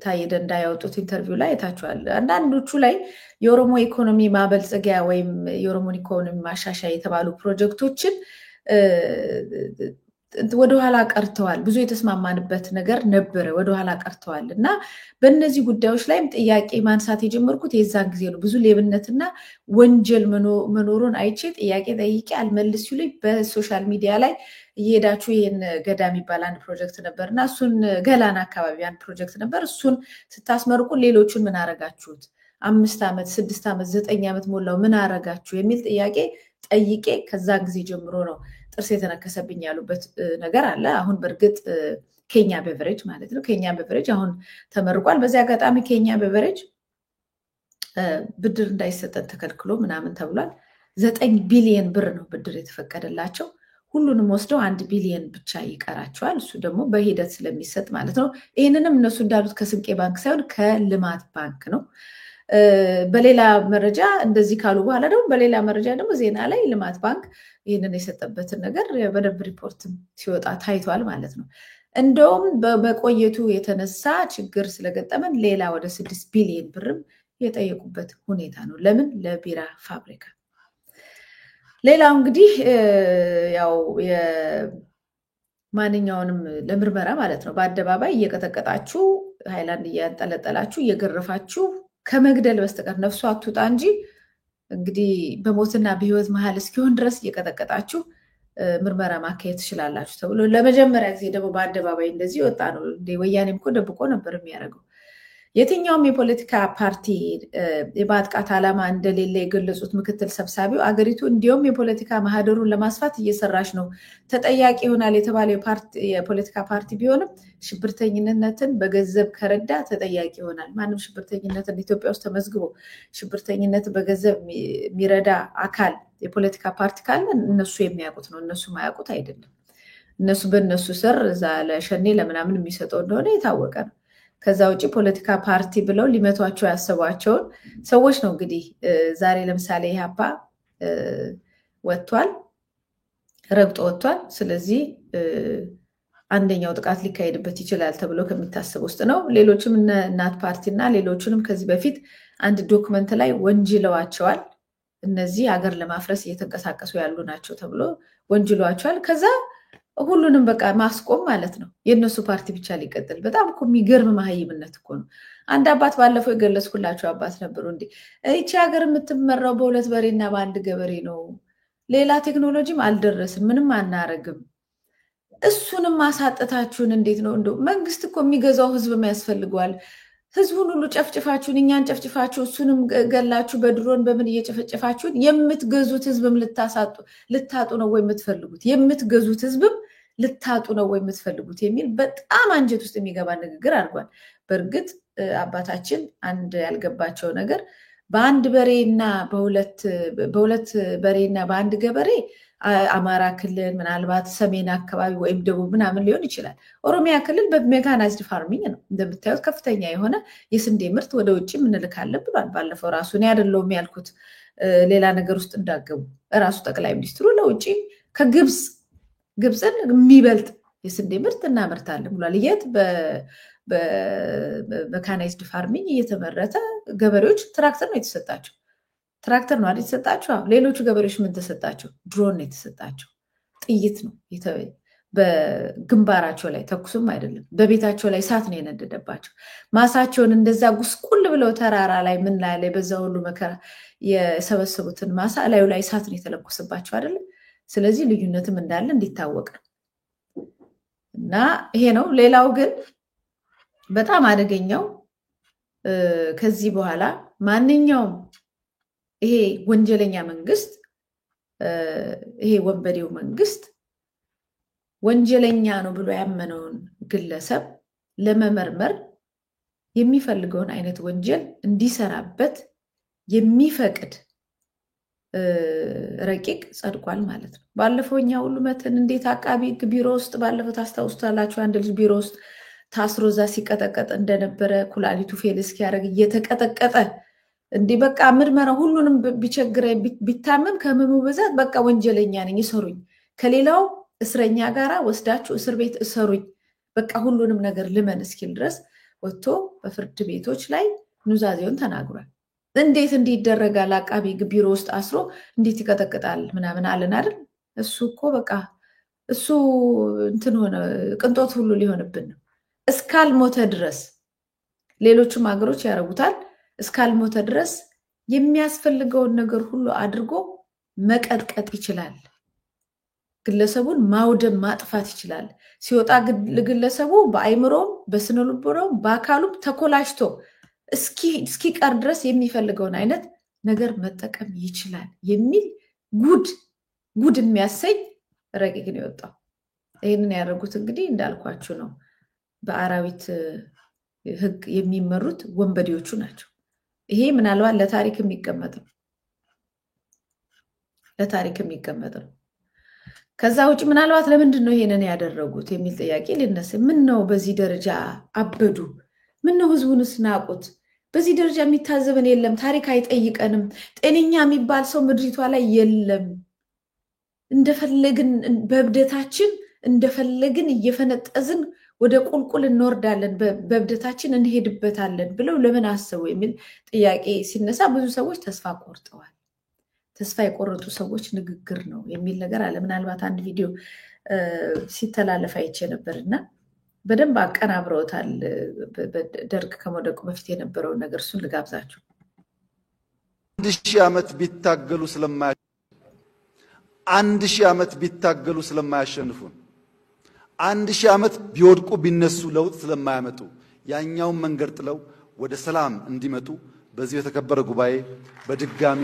ታዬ ደንዳ ያወጡት ኢንተርቪው ላይ አይታችኋል። አንዳንዶቹ ላይ የኦሮሞ ኢኮኖሚ ማበልጸጊያ ወይም የኦሮሞን ኢኮኖሚ ማሻሻያ የተባሉ ፕሮጀክቶችን ወደኋላ ቀርተዋል። ብዙ የተስማማንበት ነገር ነበረ፣ ወደኋላ ቀርተዋል እና በእነዚህ ጉዳዮች ላይም ጥያቄ ማንሳት የጀመርኩት የዛን ጊዜ ነው። ብዙ ሌብነትና ወንጀል መኖሩን አይቼ ጥያቄ ጠይቄ አልመልስ ሲሉኝ በሶሻል ሚዲያ ላይ እየሄዳችሁ ይህን ገዳ የሚባል አንድ ፕሮጀክት ነበር እና እሱን ገላን አካባቢ አንድ ፕሮጀክት ነበር። እሱን ስታስመርቁ ሌሎቹን ምን አረጋችሁት? 5 ዓመት 6 ዓመት 9 ዓመት ሞላው ምን አረጋችሁ የሚል ጥያቄ ጠይቄ ከዛን ጊዜ ጀምሮ ነው ጥርስ የተነከሰብኝ ያሉበት ነገር አለ። አሁን በእርግጥ ኬኛ ቤቨሬጅ ማለት ነው። ኬኛ ቤቨሬጅ አሁን ተመርቋል። በዚህ አጋጣሚ ኬኛ ቤቨሬጅ ብድር እንዳይሰጠን ተከልክሎ ምናምን ተብሏል። 9 ቢሊዮን ብር ነው ብድር የተፈቀደላቸው። ሁሉንም ወስደው 1 ቢሊዮን ብቻ ይቀራቸዋል። እሱ ደግሞ በሂደት ስለሚሰጥ ማለት ነው። ይህንንም እነሱ እንዳሉት ከስንቄ ባንክ ሳይሆን ከልማት ባንክ ነው። በሌላ መረጃ እንደዚህ ካሉ በኋላ ደግሞ በሌላ መረጃ ደግሞ ዜና ላይ ልማት ባንክ ይህንን የሰጠበትን ነገር በደንብ ሪፖርትም ሲወጣ ታይቷል ማለት ነው። እንደውም በመቆየቱ የተነሳ ችግር ስለገጠመን ሌላ ወደ 6 ቢሊዮን ብርም የጠየቁበት ሁኔታ ነው። ለምን? ለቢራ ፋብሪካ። ሌላው እንግዲህ ያው ማንኛውንም ለምርመራ ማለት ነው በአደባባይ እየቀጠቀጣችሁ ሃይላንድ እያንጠለጠላችሁ እየገረፋችሁ ከመግደል በስተቀር ነፍሱ አትውጣ እንጂ እንግዲህ በሞትና በህይወት መሀል እስኪሆን ድረስ እየቀጠቀጣችሁ ምርመራ ማካሄድ ትችላላችሁ ተብሎ ለመጀመሪያ ጊዜ ደግሞ በአደባባይ እንደዚህ ወጣ ነው። ወያኔም እኮ ደብቆ ነበር የሚያደርገው። የትኛውም የፖለቲካ ፓርቲ የማጥቃት ዓላማ እንደሌለ የገለጹት ምክትል ሰብሳቢው አገሪቱ እንዲሁም የፖለቲካ ማህደሩን ለማስፋት እየሰራች ነው፣ ተጠያቂ ይሆናል የተባለው የፖለቲታ ፓርቲ ቢሆንም ሽብርተኝነትን በገንዘብ ከረዳ ተጠያቂ ይሆናል። ማንም ሽብርተኝነትን ኢትዮጵያ ውስጥ ተመዝግቦ ሽብርተኝነትን በገንዘብ የሚረዳ አካል የፖለቲካ ፓርቲ ካለ እነሱ የሚያውቁት ነው፣ እነሱ ማያውቁት አይደለም። እነሱ በእነሱ ስር እዛ ለሸኔ ለምናምን የሚሰጠው እንደሆነ የታወቀ ነው። ከዛ ውጭ ፖለቲካ ፓርቲ ብለው ሊመቷቸው ያሰቧቸውን ሰዎች ነው እንግዲህ ዛሬ ለምሳሌ ኢህአፓ ወጥቷል፣ ረግጦ ወጥቷል። ስለዚህ አንደኛው ጥቃት ሊካሄድበት ይችላል ተብሎ ከሚታሰብ ውስጥ ነው። ሌሎችም እናት ፓርቲና ሌሎችንም ከዚህ በፊት አንድ ዶክመንት ላይ ወንጅለዋቸዋል። እነዚህ ሀገር ለማፍረስ እየተንቀሳቀሱ ያሉ ናቸው ተብሎ ወንጅለዋቸዋል። ከዛ ሁሉንም በቃ ማስቆም ማለት ነው። የእነሱ ፓርቲ ብቻ ሊቀጥል። በጣም እኮ የሚገርም መሀይምነት እኮ ነው። አንድ አባት ባለፈው የገለጽኩላቸው አባት ነበሩ። እንዴ ይቺ ሀገር የምትመራው በሁለት በሬና በአንድ ገበሬ ነው፣ ሌላ ቴክኖሎጂም አልደረስም፣ ምንም አናረግም። እሱንም ማሳጠታችሁን እንዴት ነው? እንደው መንግስት እኮ የሚገዛው ህዝብም ያስፈልገዋል። ህዝቡን ሁሉ ጨፍጭፋችሁን፣ እኛን ጨፍጭፋችሁ፣ እሱንም ገላችሁ፣ በድሮን በምን እየጨፈጨፋችሁን የምትገዙት ህዝብም ልታጡ ነው ወይ የምትፈልጉት? የምትገዙት ህዝብም ልታጡ ነው ወይ የምትፈልጉት? የሚል በጣም አንጀት ውስጥ የሚገባ ንግግር አድርጓል። በእርግጥ አባታችን አንድ ያልገባቸው ነገር በአንድ በሬና በሁለት በሬና በአንድ ገበሬ አማራ ክልል ምናልባት ሰሜን አካባቢ ወይም ደቡብ ምናምን ሊሆን ይችላል። ኦሮሚያ ክልል በሜካናይዝድ ፋርሚንግ ነው እንደምታዩት፣ ከፍተኛ የሆነ የስንዴ ምርት ወደ ውጭ እንልካለን ብሏል። ባለፈው ራሱ እኔ አይደለሁም ያልኩት፣ ሌላ ነገር ውስጥ እንዳገቡ ራሱ ጠቅላይ ሚኒስትሩ ለውጭ ግብፅን የሚበልጥ የስንዴ ምርት እናመርታለን ብሏል። የት? በሜካናይዝድ ፋርሚንግ እየተመረተ ገበሬዎች ትራክተር ነው የተሰጣቸው። ትራክተር ነው አይደል የተሰጣቸው? ሌሎቹ ገበሬዎች ምን ተሰጣቸው? ድሮን ነው የተሰጣቸው። ጥይት ነው በግንባራቸው ላይ ተኩስም አይደለም፣ በቤታቸው ላይ እሳት ነው የነደደባቸው። ማሳቸውን እንደዛ ጉስቁል ብለው ተራራ ላይ ምን ላይ በዛ ሁሉ መከራ የሰበሰቡትን ማሳ ላዩ ላይ እሳት ነው የተለኮሰባቸው አይደለም። ስለዚህ ልዩነትም እንዳለ እንዲታወቅ ነው። እና ይሄ ነው። ሌላው ግን በጣም አደገኛው ከዚህ በኋላ ማንኛውም ይሄ ወንጀለኛ መንግስት፣ ይሄ ወንበዴው መንግስት ወንጀለኛ ነው ብሎ ያመነውን ግለሰብ ለመመርመር የሚፈልገውን አይነት ወንጀል እንዲሰራበት የሚፈቅድ ረቂቅ ጸድቋል ማለት ነው። ባለፈው እኛ ሁሉ መተን እንዴት አቃቢ ቢሮ ውስጥ ባለፈው ታስታውሱታላችሁ፣ አንድ ልጅ ቢሮ ውስጥ ታስሮ እዛ ሲቀጠቀጥ እንደነበረ ኩላሊቱ ፌል እስኪያደርግ እየተቀጠቀጠ እንዲህ በቃ ምርመራ ሁሉንም ቢቸግረኝ ቢታመም ከህመሙ ብዛት በቃ ወንጀለኛ ነኝ እሰሩኝ፣ ከሌላው እስረኛ ጋራ ወስዳችሁ እስር ቤት እሰሩኝ፣ በቃ ሁሉንም ነገር ልመን እስኪል ድረስ ወጥቶ በፍርድ ቤቶች ላይ ኑዛዜውን ተናግሯል። እንዴት እንዲህ ይደረጋል? አቃቢ ቢሮ ውስጥ አስሮ እንዴት ይቀጠቅጣል ምናምን አለን አይደል? እሱ እኮ በቃ እሱ እንትን ሆነ፣ ቅንጦት ሁሉ ሊሆንብን ነው። እስካልሞተ ድረስ ሌሎችም ሀገሮች ያደርጉታል። እስካልሞተ ድረስ የሚያስፈልገውን ነገር ሁሉ አድርጎ መቀጥቀጥ ይችላል። ግለሰቡን ማውደም ማጥፋት ይችላል። ሲወጣ ግለሰቡ በአይምሮም በስነልቦናውም በአካሉም ተኮላሽቶ እስኪቀር ድረስ የሚፈልገውን አይነት ነገር መጠቀም ይችላል የሚል ጉድ የሚያሰኝ ረቂቅ ነው የወጣው። ይህንን ያደረጉት እንግዲህ እንዳልኳችሁ ነው፣ በአራዊት ሕግ የሚመሩት ወንበዴዎቹ ናቸው። ይሄ ምናልባት ለታሪክ የሚቀመጥ ነው። ከዛ ውጭ ምናልባት ለምንድን ነው ይሄንን ያደረጉት የሚል ጥያቄ ሊነሳ፣ ምን ነው በዚህ ደረጃ አበዱ? ምን ነው ህዝቡንስ ናቁት? በዚህ ደረጃ የሚታዘበን የለም። ታሪክ አይጠይቀንም። ጤነኛ የሚባል ሰው ምድሪቷ ላይ የለም። እንደፈለግን በእብደታችን እንደፈለግን እየፈነጠዝን ወደ ቁልቁል እንወርዳለን፣ በእብደታችን እንሄድበታለን ብለው ለምን አሰቡ የሚል ጥያቄ ሲነሳ ብዙ ሰዎች ተስፋ ቆርጠዋል። ተስፋ የቆረጡ ሰዎች ንግግር ነው የሚል ነገር አለ። ምናልባት አንድ ቪዲዮ ሲተላለፍ አይቼ ነበርና በደንብ አቀናብረውታል። ደርግ ከመውደቁ በፊት የነበረውን ነገር እሱን ልጋብዛችሁ። 1000 ዓመት ቢታገሉ 1000 ዓመት ቢታገሉ ስለማያሸንፉን 1000 ዓመት ቢወድቁ ቢነሱ ለውጥ ስለማያመጡ ያኛውን መንገድ ጥለው ወደ ሰላም እንዲመጡ በዚህ የተከበረ ጉባኤ በድጋሚ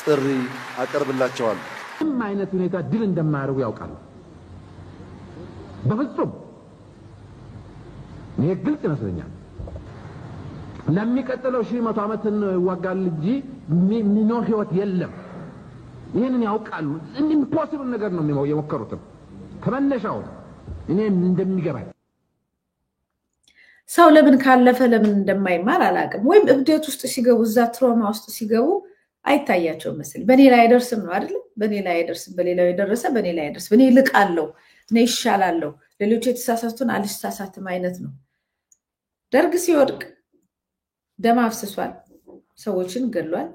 ጥሪ አቀርብላቸዋለሁ። ምንም አይነት ሁኔታ ድል እንደማያደርጉ ያውቃሉ። በፍጹም ይሄ ግልጽ ይመስለኛል። ለሚቀጥለው 100 ዓመት እንዋጋለን እንጂ ሚኖር ህይወት የለም። ይሄንን ያውቃሉ። ኢምፖሲብል ነገር ነው የሞከሩት ከመነሻው። እኔ እንደሚገባኝ ሰው ለምን ካለፈ ለምን እንደማይማር አላውቅም። ወይም እብደት ውስጥ ሲገቡ እዛ ትራውማ ውስጥ ሲገቡ አይታያቸው መሰለኝ። በኔ ላይ አይደርስም ነው አይደል? በኔ ላይ አይደርስም፣ በሌላው የደረሰ በኔ ላይ አይደርስም፣ እኔ ልቃለሁ፣ እኔ ይሻላለሁ፣ ሌሎች የተሳሳቱን አልሳሳትም አይነት ነው። ደርግ ሲወድቅ ደም አፍስሷል፣ ሰዎችን ገድሏል።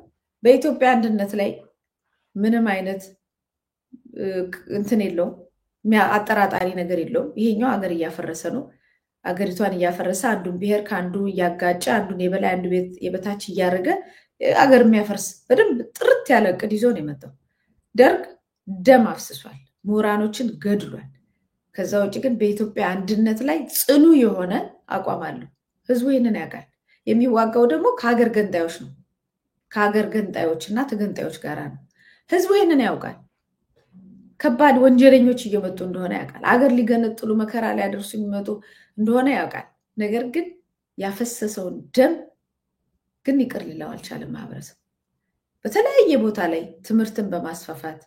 በኢትዮጵያ አንድነት ላይ ምንም አይነት እንትን የለውም፣ አጠራጣሪ ነገር የለውም። ይሄኛው ሀገር እያፈረሰ ነው። አገሪቷን እያፈረሰ አንዱን ብሔር ከአንዱ እያጋጨ አንዱን የበላይ አንዱ የበታች እያደረገ አገር የሚያፈርስ በደንብ ጥርት ያለ እቅድ ይዞ ነው የመጣው። ደርግ ደም አፍስሷል፣ ምሁራኖችን ገድሏል። ከዛ ውጭ ግን በኢትዮጵያ አንድነት ላይ ጽኑ የሆነ አቋም አለው። ህዝቡ ይህንን ያውቃል። የሚዋጋው ደግሞ ከሀገር ገንጣዮች ነው፣ ከሀገር ገንጣዮች እና ተገንጣዮች ጋር ነው። ህዝቡ ይህንን ያውቃል። ከባድ ወንጀለኞች እየመጡ እንደሆነ ያውቃል። አገር ሊገነጥሉ መከራ ሊያደርሱ የሚመጡ እንደሆነ ያውቃል። ነገር ግን ያፈሰሰውን ደም ግን ይቅር ሊለው አልቻለም። ማህበረሰብ በተለያየ ቦታ ላይ ትምህርትን በማስፋፋት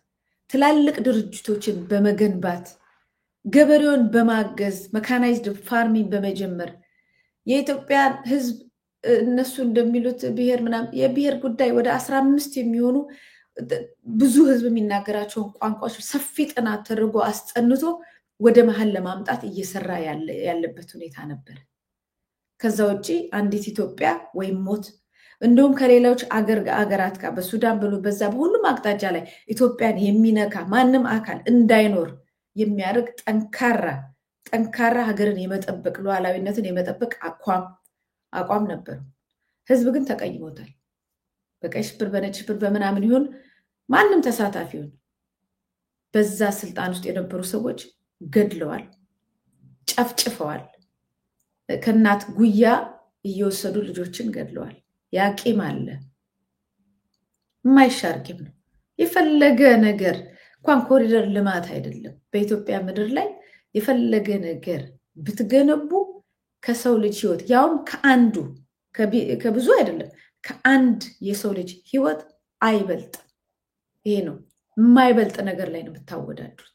ትላልቅ ድርጅቶችን በመገንባት ገበሬውን በማገዝ መካናይዝድ ፋርሚንግ በመጀመር የኢትዮጵያ ህዝብ እነሱ እንደሚሉት ብሔር ምናምን የብሔር ጉዳይ ወደ 15 የሚሆኑ ብዙ ህዝብ የሚናገራቸውን ቋንቋዎች ሰፊ ጥናት ተደርጎ አስጠንቶ ወደ መሀል ለማምጣት እየሰራ ያለበት ሁኔታ ነበር። ከዛ ውጪ አንዲት ኢትዮጵያ ወይም ሞት እንደውም ከሌሎች አገራት ጋር በሱዳን ብሎ በዛ በሁሉም አቅጣጫ ላይ ኢትዮጵያን የሚነካ ማንም አካል እንዳይኖር የሚያደርግ ጠንካራ ሀገርን የመጠበቅ ሉዓላዊነትን የመጠበቅ አቋም ነበር። ህዝብ ግን ተቀይሞታል። በቀይ ሽብር በነጭ ሽብር በምናምን ይሁን ማንም ተሳታፊውን በዛ ስልጣን ውስጥ የነበሩ ሰዎች ገድለዋል፣ ጨፍጭፈዋል። ከእናት ጉያ እየወሰዱ ልጆችን ገድለዋል። ያቂም አለ፣ የማይሻር ቂም ነው። የፈለገ ነገር እንኳን ኮሪደር ልማት አይደለም በኢትዮጵያ ምድር ላይ የፈለገ ነገር ብትገነቡ ከሰው ልጅ ህይወት ያውም ከአንዱ ከብዙ አይደለም ከአንድ የሰው ልጅ ህይወት አይበልጥ። ይሄ ነው የማይበልጥ ነገር ላይ ነው የምታወዳድሩት።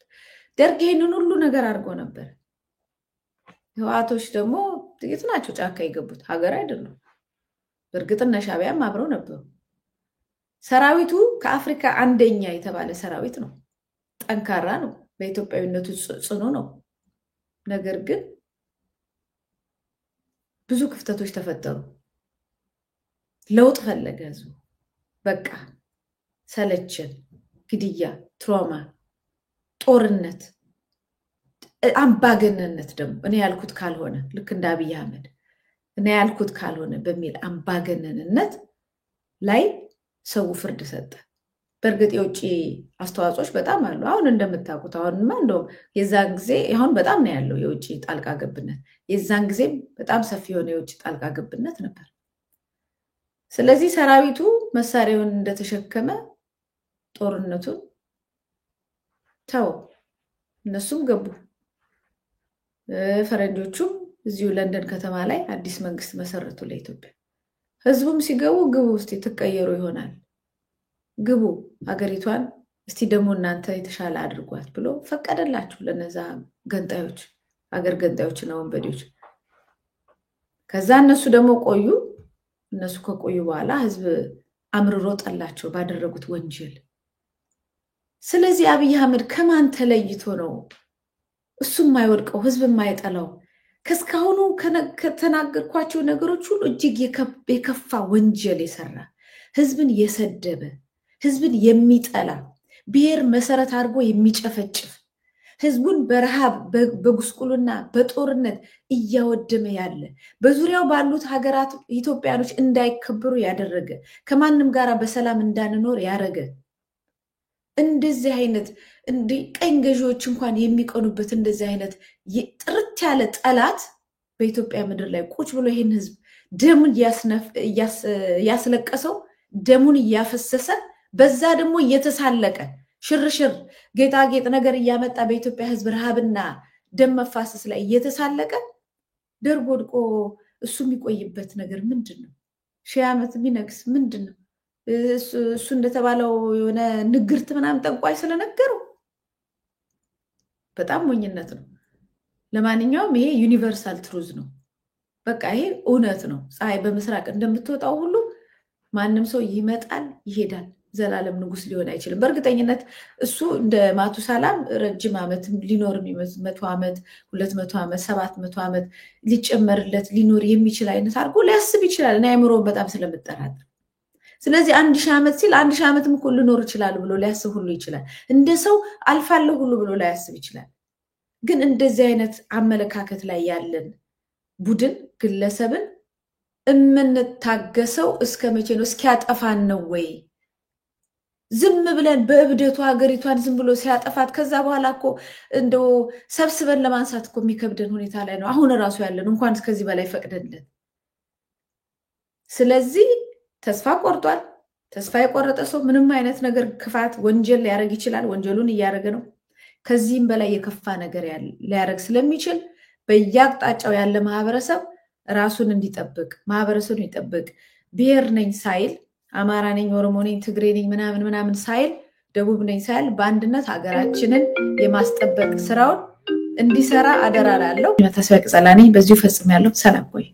ደርግ ይሄንን ሁሉ ነገር አድርጎ ነበር። ህወሓቶች ደግሞ ጥቂት ናቸው ጫካ የገቡት፣ ሀገር አይደሉም። በእርግጥና ሻዕቢያም አብረው ነበሩ። ሰራዊቱ ከአፍሪካ አንደኛ የተባለ ሰራዊት ነው። ጠንካራ ነው፣ በኢትዮጵያዊነቱ ጽኑ ነው። ነገር ግን ብዙ ክፍተቶች ተፈጠሩ። ለውጥ ፈለገ ህዝቡ። በቃ ሰለችን፣ ግድያ፣ ትራውማ፣ ጦርነት፣ አምባገነንነት ደግሞ እኔ ያልኩት ካልሆነ ልክ እንደ አብይ አህመድ እኔ ያልኩት ካልሆነ በሚል አምባገነንነት ላይ ሰው ፍርድ ሰጠ። በእርግጥ የውጭ አስተዋጽኦች በጣም አሉ። አሁን እንደምታውቁት አሁንማ እንደውም የዛን ጊዜ አሁን በጣም ነው ያለው የውጭ ጣልቃ ገብነት። የዛን ጊዜ በጣም ሰፊ የሆነ የውጭ ጣልቃ ገብነት ነበር። ስለዚህ ሰራዊቱ መሳሪያውን እንደተሸከመ ጦርነቱን ተው፣ እነሱም ገቡ። ፈረንጆቹም እዚሁ ለንደን ከተማ ላይ አዲስ መንግስት መሰረቱ ለኢትዮጵያ። ህዝቡም ሲገቡ ግቡ እስቲ ትቀየሩ ይሆናል፣ ግቡ ሀገሪቷን እስቲ ደግሞ እናንተ የተሻለ አድርጓት ብሎ ፈቀደላችሁ ለነዛ ገንጣዮች፣ ሀገር ገንጣዮችና ወንበዴዎች። ከዛ እነሱ ደግሞ ቆዩ። እነሱ ከቆዩ በኋላ ህዝብ አምርሮ ጠላቸው ባደረጉት ወንጀል ስለዚህ አብይ አህመድ ከማን ተለይቶ ነው እሱ የማይወድቀው ህዝብ የማይጠላው ከስካሁኑ ከተናገርኳቸው ነገሮች ሁሉ እጅግ የከፋ ወንጀል የሰራ ህዝብን የሰደበ ህዝብን የሚጠላ ብሔር መሰረት አድርጎ የሚጨፈጭፍ ህዝቡን በረሃብ በጉስቁልና በጦርነት እያወደመ ያለ በዙሪያው ባሉት ሀገራት ኢትዮጵያኖች እንዳይከበሩ ያደረገ ከማንም ጋራ በሰላም እንዳንኖር ያረገ እንደዚህ አይነት እንደ ቀኝ ገዢዎች እንኳን የሚቆኑበት እንደዚህ አይነት ጥርት ያለ ጠላት በኢትዮጵያ ምድር ላይ ቁጭ ብሎ ይሄን ህዝብ ደሙን ያስለቀሰው ደሙን ያፈሰሰ በዛ ደግሞ እየተሳለቀ ሽርሽር ጌጣጌጥ ነገር እያመጣ በኢትዮጵያ ህዝብ ረሃብና ደም መፋሰስ ላይ እየተሳለቀ ደርግ ወድቆ እሱ የሚቆይበት ነገር ምንድነው? ሺህ ዓመት የሚነግስ ምንድነው? እሱ እንደተባለው የሆነ ንግርት ምናምን ጠንቋይ ስለነገሩ በጣም ሞኝነት ነው። ለማንኛውም ይሄ ዩኒቨርሳል ትሩዝ ነው። በቃ ይሄ እውነት ነው። ፀሐይ በምስራቅ እንደምትወጣው ሁሉ ማንም ሰው ይመጣል ይሄዳል። ዘላለም ንጉስ ሊሆን አይችልም። በእርግጠኝነት እሱ እንደ ማቱሳላም ረጅም ዓመት ሊኖር 100 ዓመት 200 ዓመት 700 ዓመት ሊጨመርለት ሊኖር የሚችል አይነት አድርጎ ሊያስብ ይችላል። እና አይምሮውን በጣም ስለምጠራጠር ስለዚህ 1000 ዓመት ሲል 1000 ዓመትም እኮ ሊኖር ይችላል ብሎ ሊያስብ ሁሉ ይችላል። እንደ ሰው አልፋለሁ ሁሉ ብሎ ሊያስብ ይችላል። ግን እንደዚህ አይነት አመለካከት ላይ ያለን ቡድን ግለሰብን እምንታገሰው እስከመቼ ነው? እስኪያጠፋን ነው ወይ? ዝም ብለን በእብደቱ ሀገሪቷን ዝም ብሎ ሲያጠፋት ከዛ በኋላ እኮ እንደው ሰብስበን ለማንሳት እኮ የሚከብደን ሁኔታ ላይ ነው አሁን ራሱ ያለን እንኳን እስከዚህ በላይ ፈቅደንለት። ስለዚህ ተስፋ ቆርጧል። ተስፋ የቆረጠ ሰው ምንም አይነት ነገር ክፋት ወንጀል ሊያደርግ ይችላል። ወንጀሉን እያደረገ ነው። ከዚህም በላይ የከፋ ነገር ሊያደርግ ስለሚችል በየአቅጣጫው ያለ ማህበረሰብ ራሱን እንዲጠብቅ ማህበረሰቡን ይጠብቅ። ብሔር ነኝ ሳይል አማራ ነኝ ኦሮሞ ነኝ ትግሬ ነኝ ምናምን ሳይል ደቡብ ነኝ ሳይል በአንድነት ሀገራችንን የማስጠበቅ ስራውን እንዲሰራ አደራ ላለው ተስፋ ቅጸላ ነኝ። በዚሁ ፈጽሜያለሁ። ሰላም ቆይ።